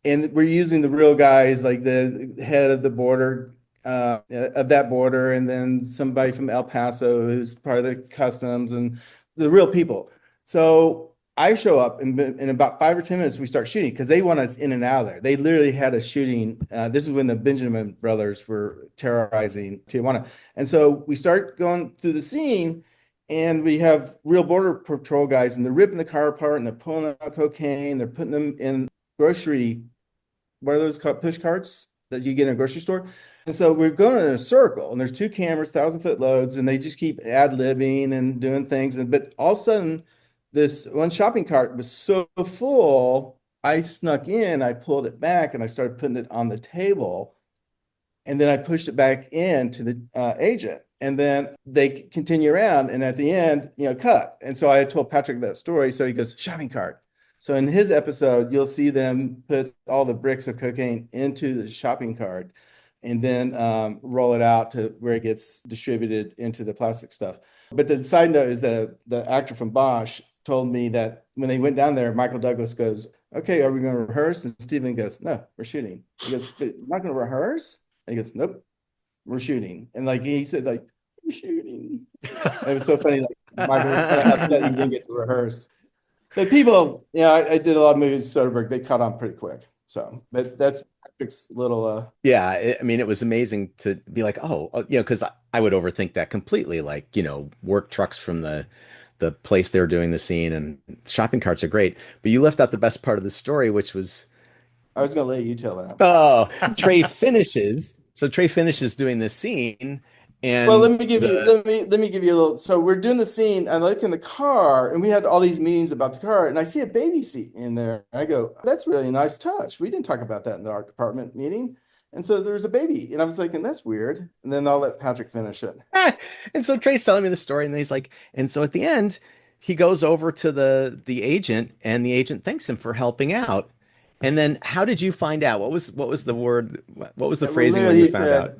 and we're using the real guys, like the head of the border, of that border, and then somebody from El Paso who's part of the customs and the real people. So I show up and in about 5 or 10 minutes, we start shooting because they want us in and out of there. They literally had a shooting. This is when the Benjamin brothers were terrorizing Tijuana. And so we start going through the scene and we have real border patrol guys and they're ripping the car apart and they're pulling out cocaine. They're putting them in grocery, what are those called? Push carts that you get in a grocery store. And so we're going in a circle and there's 2 cameras, 1,000-foot loads, and they just keep ad-libbing and doing things. But all of a sudden, this one shopping cart was so full, I snuck in, I pulled it back and I started putting it on the table. And then I pushed it back into the agent. And then they continue around. And at the end, cut. And so I told Patrick that story. So he goes, shopping cart. So in his episode, you'll see them put all the bricks of cocaine into the shopping cart and then roll it out to where it gets distributed into the plastic stuff. But the side note is the actor from Bosch told me that when they went down there, Michael Douglas goes, okay, are we going to rehearse? And Steven goes, no, we're shooting. He goes, but you're not going to rehearse? And he goes, nope, we're shooting. And like he said, like, we're shooting. And it was so funny. Like Michael was kind of upset he didn't get to rehearse. But people, I did a lot of movies with Soderbergh. They caught on pretty quick. So, but that's Patrick's little. Yeah, I mean, it was amazing to be like, oh, because I would overthink that completely. Like, work trucks from the place they're doing the scene, and shopping carts are great. But you left out the best part of the story, which was, I was going to let you tell that. oh, Trey finishes. So Trey finishes doing this scene, and well, let me give you a little. So we're doing the scene. I look in the car, and we had all these meetings about the car, and I see a baby seat in there. I go, "That's really a nice touch. We didn't talk about that in the art department meeting." And so there's a baby, and I was like, "And that's weird." And then I'll let Patrick finish it. and so Trey's telling me the story, and he's like, and so at the end, he goes over to the agent, and the agent thanks him for helping out. And then, how did you find out? What was the word? What was the Well, phrasing when literally, you he found out?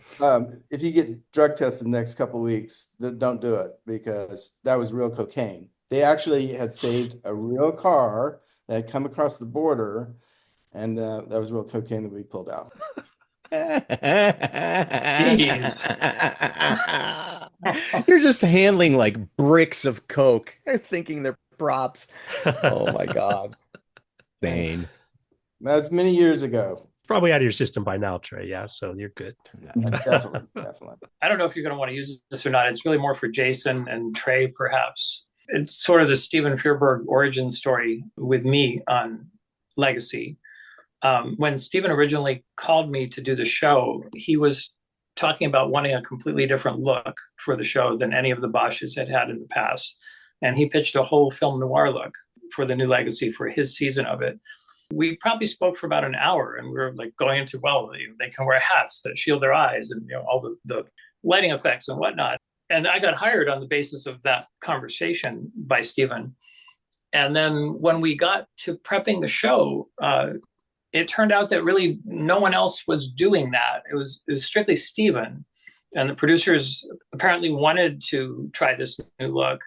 said, if you get drug tested the next couple of weeks, don't do it because that was real cocaine. They actually had saved a real car that had come across the border, and that was real cocaine that we pulled out. You're just handling like bricks of coke, thinking they're props. Oh my God. Dane. That was many years ago. probably out of your system by now, Trey. Yeah, so you're good. Definitely, definitely. I don't know if you're going to want to use this or not. It's really more for Jason and Trey, perhaps. It's sort of the Steven Fierberg origin story with me on Legacy. When Steven originally called me to do the show, he was talking about wanting a completely different look for the show than any of the Bosches had had in the past. And he pitched a whole film noir look for the new Legacy for his season of it. We probably spoke for about an hour, and we were like going into, well, they can wear hats that shield their eyes and all the lighting effects and whatnot. And I got hired on the basis of that conversation by Steven. And then when we got to prepping the show, it turned out that really no one else was doing that. It was strictly Steven. And the producers apparently wanted to try this new look,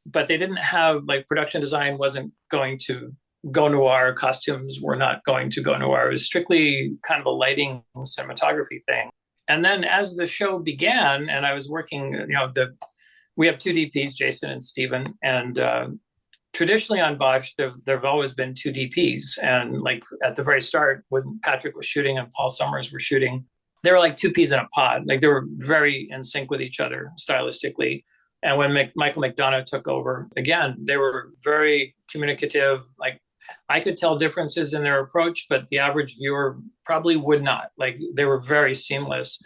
but they didn't have, like, production design wasn't going to go noir, costumes were not going to go noir. It was strictly kind of a lighting cinematography thing. And then as the show began, and I was working, we have two DPs, Jason and Steven, and traditionally on Bosch, there've always been two DPs. And like at the very start, when Patrick was shooting and Paul Summers were shooting, they were like two peas in a pod. Like they were very in sync with each other stylistically. And when Michael McDonough took over, again, they were very communicative. Like I could tell differences in their approach, but the average viewer probably would not. Like they were very seamless.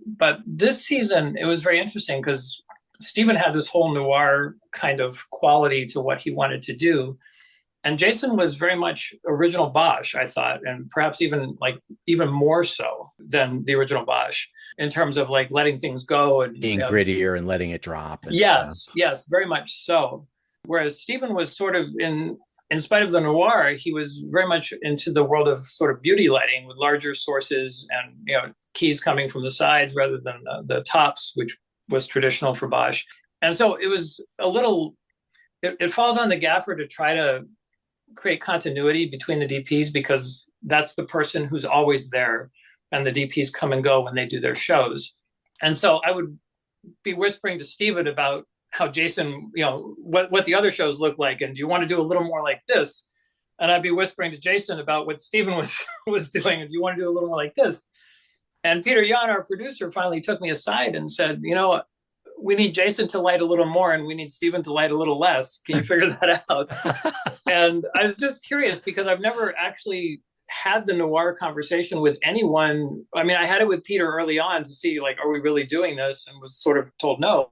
But this season, it was very interesting because Steven had this whole noir kind of quality to what he wanted to do. And Jason was very much original Bosch, I thought, and perhaps even more so than the original Bosch in terms of like letting things go and being grittier and letting it drop. Yes, very much so. Whereas Steven was sort of in spite of the noir, he was very much into the world of sort of beauty lighting with larger sources and keys coming from the sides rather than the tops, which was traditional for Bosch. And so it was a little, it falls on the gaffer to try to create continuity between the DPs because that's the person who's always there and the DPs come and go when they do their shows. And so I would be whispering to Steven about how Jason, what the other shows look like, and do you want to do a little more like this? And I'd be whispering to Jason about what Steven was doing, and do you want to do a little more like this? And Peter Yan, our producer, finally took me aside and said, we need Jason to light a little more and we need Steven to light a little less. Can you figure that out? And I was just curious because I've never actually had the noir conversation with anyone. I mean, I had it with Peter early on to see, like, are we really doing this? And was sort of told no.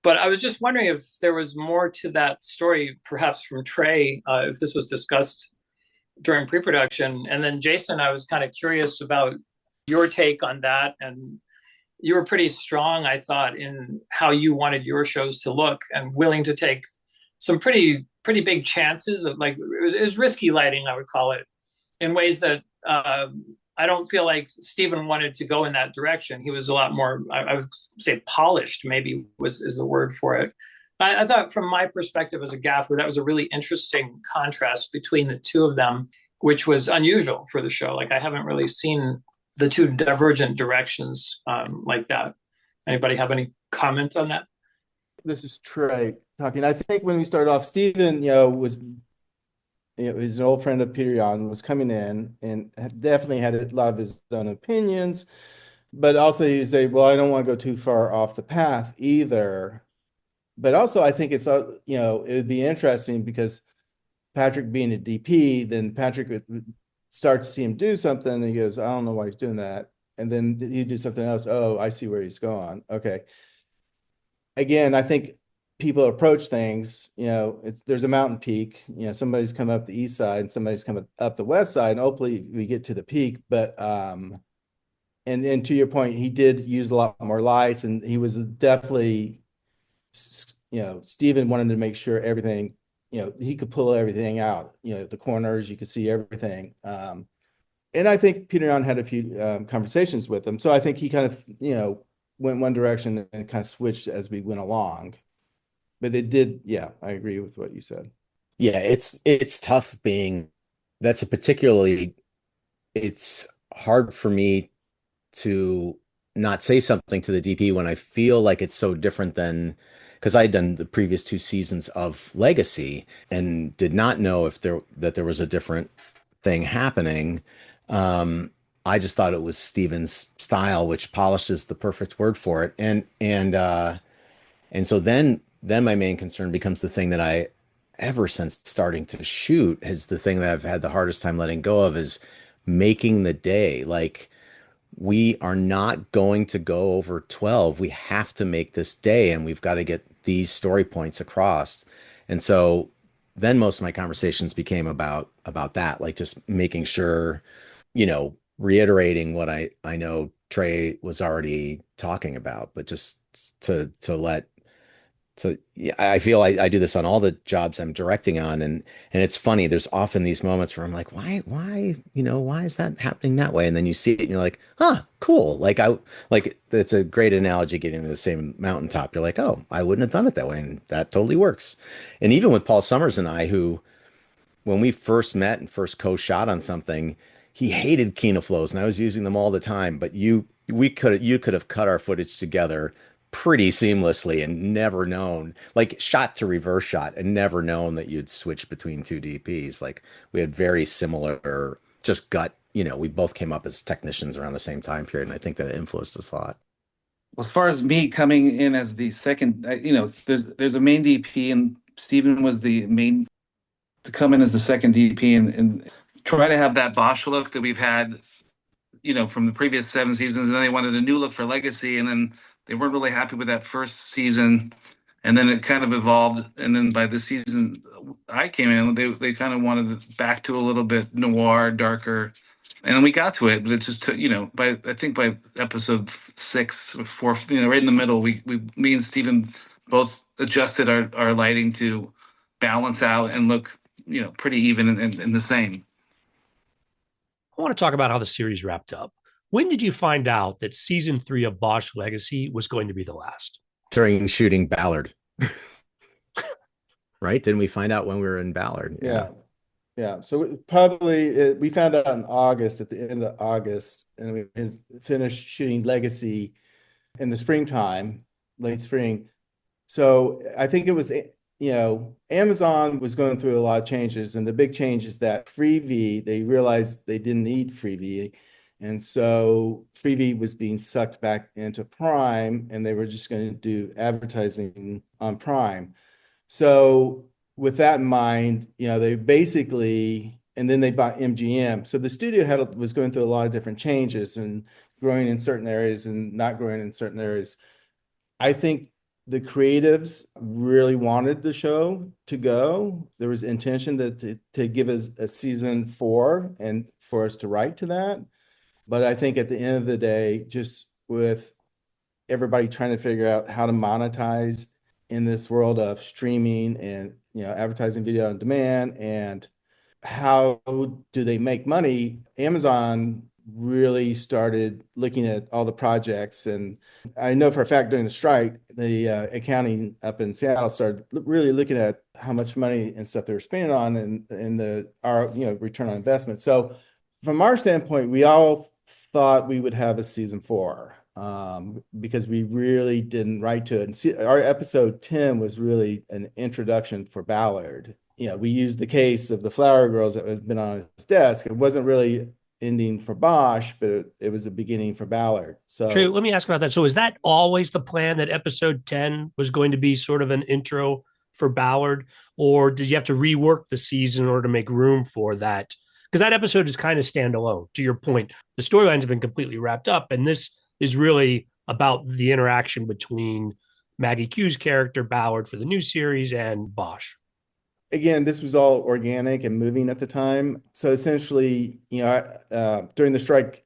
But I was just wondering if there was more to that story, perhaps from Trey, if this was discussed during pre-production. And then Jason, I was kind of curious about your take on that. And you were pretty strong, I thought, in how you wanted your shows to look and willing to take some pretty big chances of, like, it was risky lighting, I would call it, in ways that I don't feel like Steven wanted to go in that direction. He was a lot more, I would say, polished, maybe is the word for it. I thought from my perspective as a gaffer, that was a really interesting contrast between the two of them, which was unusual for the show. Like I haven't really seen the two divergent directions like that. Anybody have any comment on that? This is Trey talking. I think when we started off, Steven, was he's an old friend of Peter Yan, was coming in and definitely had a lot of his own opinions, but also he would say, well, I don't want to go too far off the path either. But also I think it's, it would be interesting because Patrick being a DP, then Patrick would start to see him do something and he goes, I don't know why he's doing that. And then you do something else. Oh, I see where he's going. Okay. Again, I think people approach things, there's a mountain peak, somebody's come up the east side and somebody's come up the west side, and hopefully we get to the peak. But and to your point, he did use a lot more lights, and he was definitely, Steven wanted to make sure everything, he could pull everything out, the corners, you could see everything. And I think Peter Yan had a few conversations with him, so I think he kind of went one direction and kind of switched as we went along. But they did, yeah, I agree with what you said. Yeah, it's tough it's hard for me to not say something to the DP when I feel like it's so different than, because I'd done the previous two seasons of Legacy and did not know that there was a different thing happening. Um, I just thought it was Steven's style, which polished is the perfect word for it. And so then my main concern becomes the thing that I ever since starting to shoot is the thing that I've had the hardest time letting go of is making the day. Like we are not going to go over 12. We have to make this day and we've got to get these story points across. And so then most of my conversations became about that, like just making sure, reiterating what I know Trey was already talking about, but just to let so yeah, I feel I do this on all the jobs I'm directing on, and it's funny. There's often these moments where I'm like, why is that happening that way? And then you see it, and you're like, huh, cool. Like it's a great analogy getting to the same mountaintop. You're like, oh, I wouldn't have done it that way, and that totally works. And even with Paul Summers and I, who when we first met and first co-shot on something, he hated Kino flows, and I was using them all the time. But you could have cut our footage together pretty seamlessly and never known, like shot to reverse shot, and never known that you'd switch between two DPs. Like we had very similar, just gut. We both came up as technicians around the same time period, and I think that it influenced us a lot. Well, as far as me coming in as the second, there's a main DP, and Steven was the main to come in as the second DP and try to have that Bosch look that we've had, from the previous 7 seasons. And then they wanted a new look for Legacy, and then they weren't really happy with that first season. And then it kind of evolved. And then by the season I came in, they kind of wanted it back to a little bit noir, darker. And then we got to it, but it just took, I think by episode 6 or 4, right in the middle, me and Steven both adjusted our lighting to balance out and look, pretty even and the same. I want to talk about how the series wrapped up. When did you find out that season 3 of Bosch Legacy was going to be the last? During shooting Ballard, right? Didn't we find out when we were in Ballard? Yeah. Yeah. So we found out in August, at the end of August, and we finished shooting Legacy in the springtime, late spring. So I think it was, Amazon was going through a lot of changes, and the big change is that Freevee, they realized they didn't need Freevee. And so Freevee was being sucked back into Prime, and they were just going to do advertising on Prime. So with that in mind, they basically, and then they bought MGM. So the studio was going through a lot of different changes and growing in certain areas and not growing in certain areas. I think the creatives really wanted the show to go. There was intention to give us a season 4 and for us to write to that. But I think at the end of the day, just with everybody trying to figure out how to monetize in this world of streaming and advertising video on demand and how do they make money, Amazon really started looking at all the projects. And I know for a fact during the strike, the accounting up in Seattle started really looking at how much money and stuff they were spending on and our return on investment. So from our standpoint, we all thought we would have a season 4 because we really didn't write to it. And see, our episode 10 was really an introduction for Ballard. We used the case of the Flower Girls that has been on his desk. It wasn't really ending for Bosch, but it was a beginning for Ballard. So Trey, let me ask about that. So is that always the plan, that episode 10 was going to be sort of an intro for Ballard? Or did you have to rework the season in order to make room for that? Because that episode is kind of standalone. To your point, the storylines have been completely wrapped up, and this is really about the interaction between Maggie Q's character, Ballard, for the new series, and Bosch. Again, this was all organic and moving at the time. So essentially, during the strike,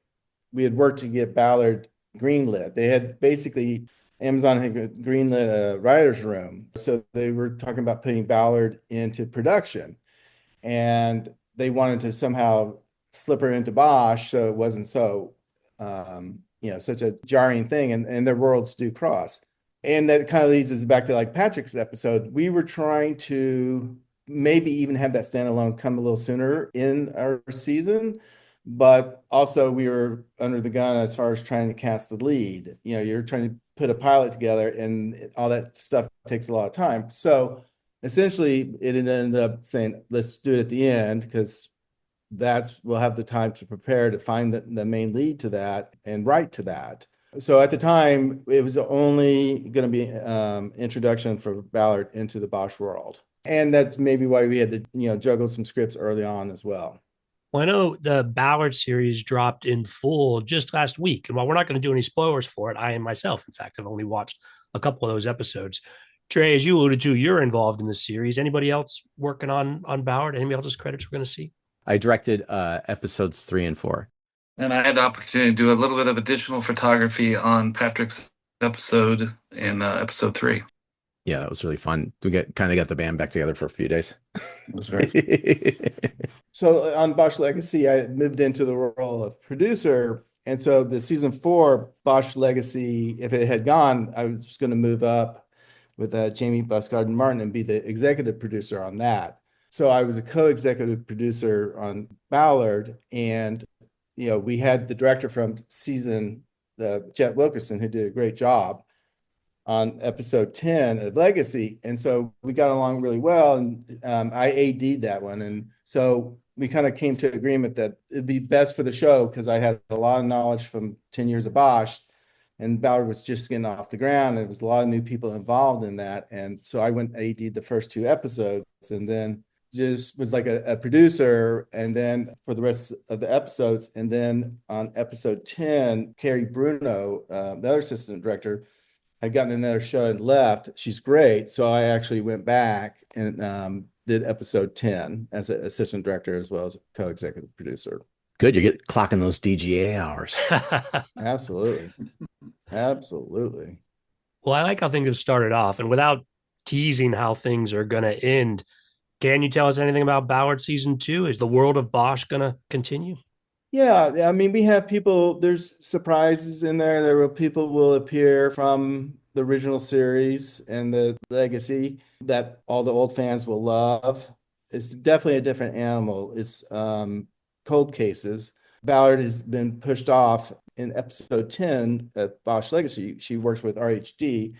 we had worked to get Ballard greenlit. They had basically, Amazon had greenlit a writer's room. So they were talking about putting Ballard into production. And they wanted to somehow slip her into Bosch so it wasn't so, such a jarring thing. And their worlds do cross. And that kind of leads us back to like Patrick's episode. We were trying to maybe even have that standalone come a little sooner in our season, but also we were under the gun as far as trying to cast the lead. You're trying to put a pilot together and all that stuff takes a lot of time. So essentially it ended up saying, let's do it at the end because we'll have the time to prepare to find the main lead to that and write to that. So at the time, it was only going to be introduction for Ballard into the Bosch world. And that's maybe why we had to, juggle some scripts early on as well. Well, I know the Ballard series dropped in full just last week. And while we're not going to do any spoilers for it, I am myself, in fact, have only watched a couple of those episodes. Trey, as you alluded to, you're involved in the series. Anybody else working on Ballard? Anybody else's credits we're going to see? I directed episodes 3 and 4. And I had the opportunity to do a little bit of additional photography on Patrick's episode in episode 3. Yeah, that was really fun. We kind of got the band back together for a few days. It was very So on Bosch Legacy, I moved into the role of producer. And so the season 4 Bosch Legacy, if it had gone, I was going to move up with Jamie Busgard Martin and be the executive producer on that. So I was a co-executive producer on Ballard, and we had the director from season, Jet Wilkerson, who did a great job on episode 10 of Legacy. And so we got along really well, and I AD'd that one. And so we kind of came to agreement that it'd be best for the show because I had a lot of knowledge from 10 years of Bosch, and Ballard was just getting off the ground. There was a lot of new people involved in that. And so I went AD'd the first 2 episodes, and then just was like a producer, and then for the rest of the episodes. And then on episode 10, Carrie Bruno, the other assistant director, had gotten another show and left. She's great. So I actually went back and did episode 10 as an assistant director as well as a co-executive producer. Good, you get clocking those DGA hours. Absolutely. Absolutely. Well, I like how things have started off, and without teasing how things are going to end, can you tell us anything about Ballard season 2? Is the world of Bosch going to continue? Yeah, I mean, we have people, there's surprises in there. People will appear from the original series and the legacy that all the old fans will love. It's definitely a different animal. It's cold cases. Ballard has been pushed off in episode 10 at Bosch Legacy. She works with RHD.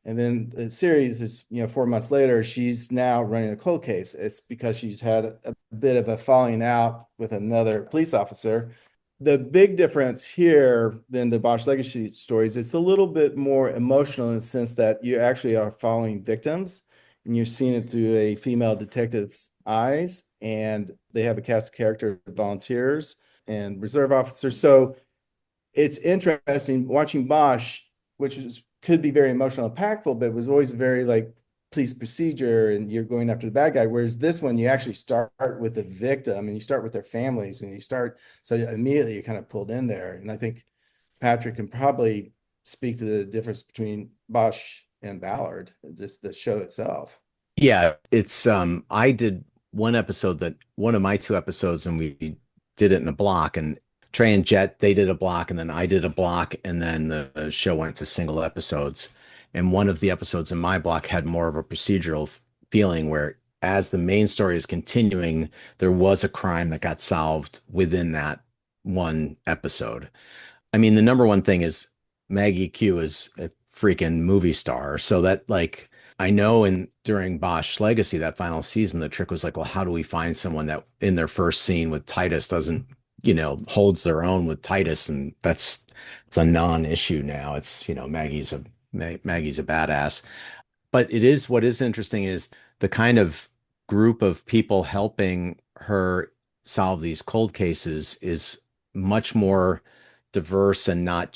And then the series is, 4 months later, she's now running a cold case. It's because she's had a bit of a falling out with another police officer. The big difference here than the Bosch Legacy stories, it's a little bit more emotional in the sense that you actually are following victims and you're seeing it through a female detective's eyes. And they have a cast of character volunteers and reserve officers. So it's interesting watching Bosch, which could be very emotional, impactful, but it was always very like police procedure and you're going after the bad guy. Whereas this one, you actually start with the victim and you start with their families and so immediately you're kind of pulled in there. And I think Patrick can probably speak to the difference between Bosch and Ballard, just the show itself. Yeah, it's I did one of my 2 episodes, and we did it in a block, and Trey and Jet, they did a block, and then I did a block, and then the show went to single episodes. And one of the episodes in my block had more of a procedural feeling where as the main story is continuing, there was a crime that got solved within that one episode. I mean, the number one thing is Maggie Q is a freaking movie star. So that like I know during Bosch Legacy, that final season, the trick was like, well, how do we find someone that in their first scene with Titus doesn't, holds their own with Titus? And it's a non-issue now. It's, Maggie's a badass. But what is interesting is the kind of group of people helping her solve these cold cases is much more diverse and I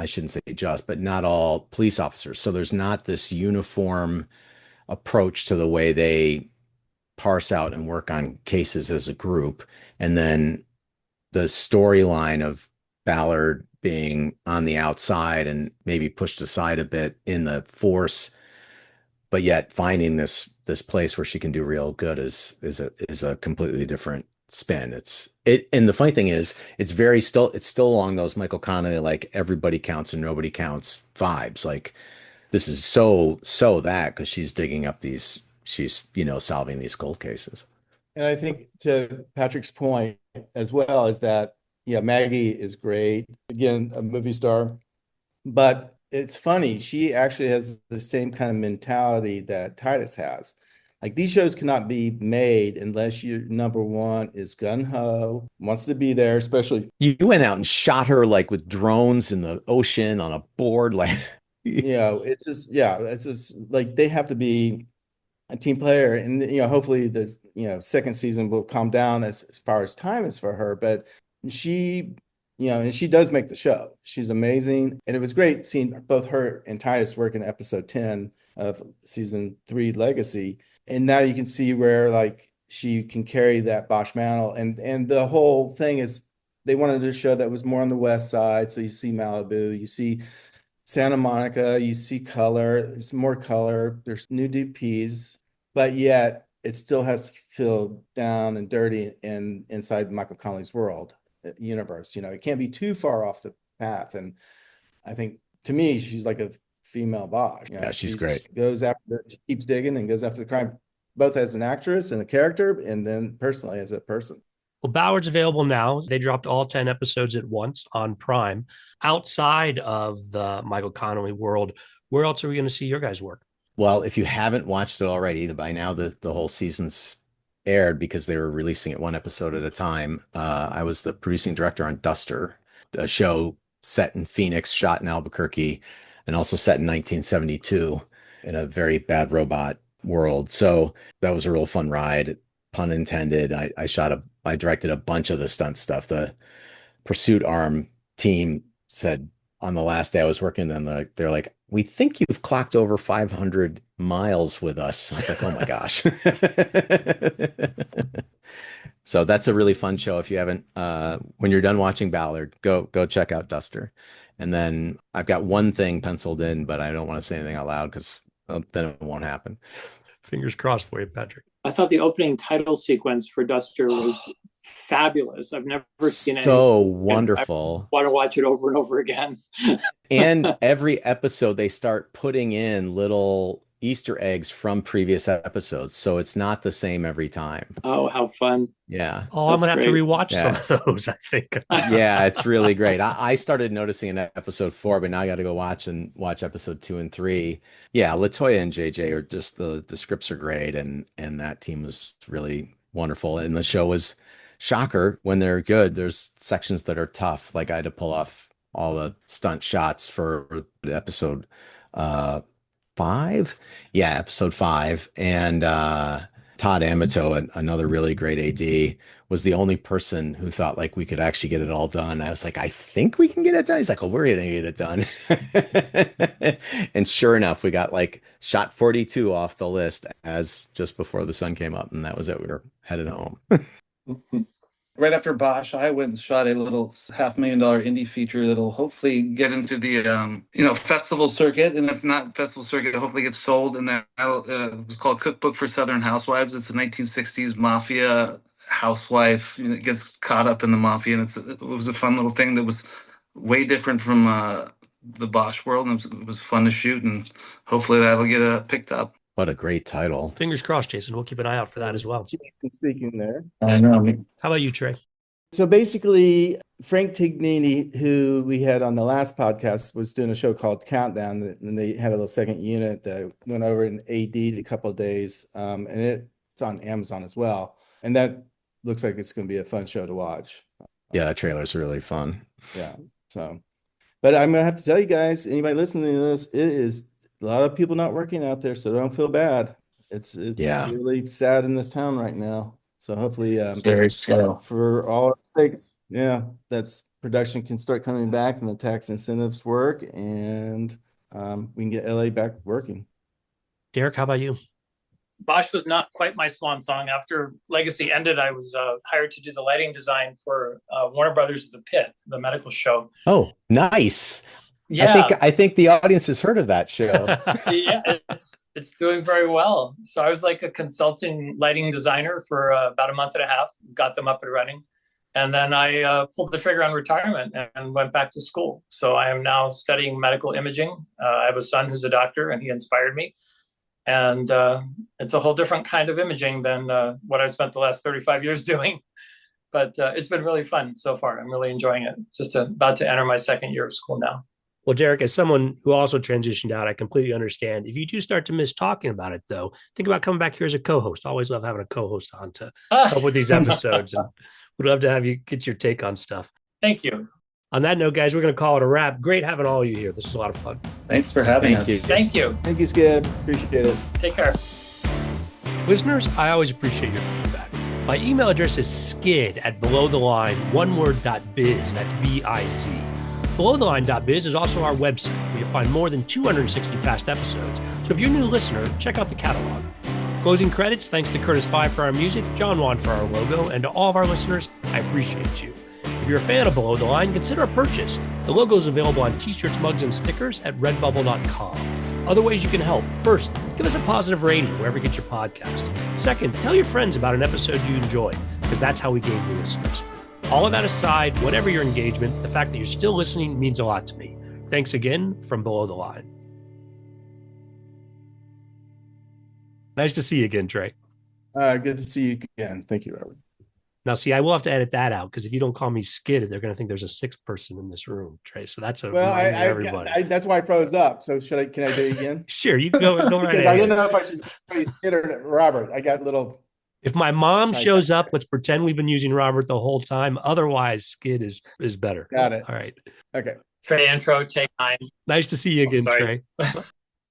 shouldn't say just, but not all police officers. So there's not this uniform approach to the way they parse out and work on cases as a group. And then the storyline of Ballard being on the outside and maybe pushed aside a bit in the force, but yet finding this place where she can do real good is a completely different spin. And the funny thing is, it's still along those Michael Connelly, like everybody counts and nobody counts vibes. Like this is so that because she's digging up she's solving these cold cases. And I think to Patrick's point as well is that, Maggie is great. Again, a movie star, but it's funny. She actually has the same kind of mentality that Titus has. Like these shows cannot be made unless your number one is gun ho, wants to be there, especially. You went out and shot her like with drones in the ocean on a board, like It's just, yeah, it's just like they have to be a team player. And, hopefully the, second season will calm down as far as time is for her. But she, and she does make the show. She's amazing. And it was great seeing both her and Titus work in episode 10 of season 3 Legacy. And now you can see where like she can carry that Bosch mantle. And the whole thing is they wanted a show that was more on the west side. So you see Malibu, you see Santa Monica, you see color, there's more color, there's new DPs, but yet it still has to feel down and dirty and inside Michael Connelly's world, universe. It can't be too far off the path. And I think to me, she's like a female Bosch. yeah, she's great. Goes after, she keeps digging and goes after the crime, both as an actress and a character, and then personally as a person. Well, Ballard's available now. They dropped all 10 episodes at once on Prime. Outside of the Michael Connelly world, where else are we going to see your guys' work? Well, if you haven't watched it already, by now the whole season's aired because they were releasing it one episode at a time. I was the producing director on Duster, a show set in Phoenix, shot in Albuquerque, and also set in 1972 in a very bad robot world. So that was a real fun ride, pun intended. I directed a bunch of the stunt stuff. The pursuit arm team said on the last day I was working with them, they're like, we think you've clocked over 500 miles with us. I was like, oh my gosh. So that's a really fun show. If you haven't, when you're done watching Ballard, go check out Duster. And then I've got one thing penciled in, but I don't want to say anything out loud because then it won't happen. Fingers crossed for you, Patrick. I thought the opening title sequence for Duster was fabulous. I've never seen it. So wonderful. I want to watch it over and over again. And every episode they start putting in little Easter eggs from previous episodes. So it's not the same every time. Oh, how fun. Yeah. Oh, I'm going to have to rewatch Yeah. some of those, I think. Yeah, it's really great. I started noticing in episode 4, but now I got to go watch episode 2 and 3. Yeah, Latoya and JJ are just the scripts are great, and that team was really wonderful. And the show was shocker when they're good. There's sections that are tough. Like I had to pull off all the stunt shots for episode 5. Yeah, episode 5. And Todd Amato, another really great AD, was the only person who thought like we could actually get it all done. I was like, I think we can get it done. He's like, oh, we're gonna get it done. And sure enough, we got like shot 42 off the list as just before the sun came up, and that was it. We were headed home. Right after Bosch, I went and shot a little $500,000 indie feature that'll hopefully get into the festival circuit, and if not festival circuit, it'll hopefully get sold. And that it's called Cookbook for Southern Housewives. It's a 1960s mafia housewife that gets caught up in the mafia, and it was a fun little thing that was way different from the Bosch world, and it was fun to shoot, and hopefully that'll get picked up. What a great title. Fingers crossed, Jason. We'll keep an eye out for that as well. Speaking there. I know. How about you, Trey? So basically, Frank Tignini, who we had on the last podcast, was doing a show called Countdown, and they had a little second unit that went over and AD'd a couple of days, and it's on Amazon as well. And that looks like it's going to be a fun show to watch. Yeah, that trailer's really fun. Yeah. So, but I'm going to have to tell you guys, anybody listening to this, it is a lot of people not working out there, so don't feel bad. It's really sad in this town right now. So hopefully, It's very slow. for all our sakes, that's production can start coming back and the tax incentives work, and we can get LA back working. Derrick, how about you? Bosch was not quite my swan song. After Legacy ended, I was hired to do the lighting design for Warner Brothers' The Pit, the medical show. Oh, nice. Yeah, I think the audience has heard of that show. yeah, it's doing very well. So I was like a consulting lighting designer for about a month and a half, got them up and running. And then I pulled the trigger on retirement and went back to school. So I am now studying medical imaging. I have a son who's a doctor, and he inspired me. And it's a whole different kind of imaging than what I've spent the last 35 years doing. But it's been really fun so far. I'm really enjoying it. Just about to enter my second year of school now. Well, Derrick, as someone who also transitioned out, I completely understand. If you do start to miss talking about it, though, think about coming back here as a co-host. Always love having a co-host on to help with these episodes, and would love to have you get your take on stuff. Thank you. On that note, guys, we're going to call it a wrap. Great having all of you here. This was a lot of fun. Thanks for having us. Thank you. Thank you, Skid. Appreciate it. Take care. Listeners, I always appreciate your feedback. My email address is skid@belowtheline, one word, .biz. That's B-I-Z. Belowtheline.biz is also our website, where you'll find more than 260 past episodes. So if you're a new listener, check out the catalog. Closing credits, thanks to Curtis Five for our music, John Wan for our logo, and to all of our listeners, I appreciate you. If you're a fan of Below the Line, consider a purchase. The logo is available on t-shirts, mugs, and stickers at redbubble.com. Other ways you can help. First, give us a positive rating wherever you get your podcasts. Second, tell your friends about an episode you enjoy, because that's how we gain new listeners. All of that aside, whatever your engagement, the fact that you're still listening means a lot to me. Thanks again from Below the Line. Nice to see you again, Trey. Good to see you again. Thank you, Robert. Now, see, I will have to edit that out, because if you don't call me Skid, they're going to think there's a sixth person in this room, Trey. So that's a Well, reminder to everybody. that's why I froze up. So can I do it again? Sure, you can go right Because ahead. I didn't know if I should say Skid or Robert. I got little. If my mom shows up, let's pretend we've been using Robert the whole time. Otherwise, Skid is better. Got it. All right. Okay. Trey intro, take 9. Nice to see you again, sorry. Trey.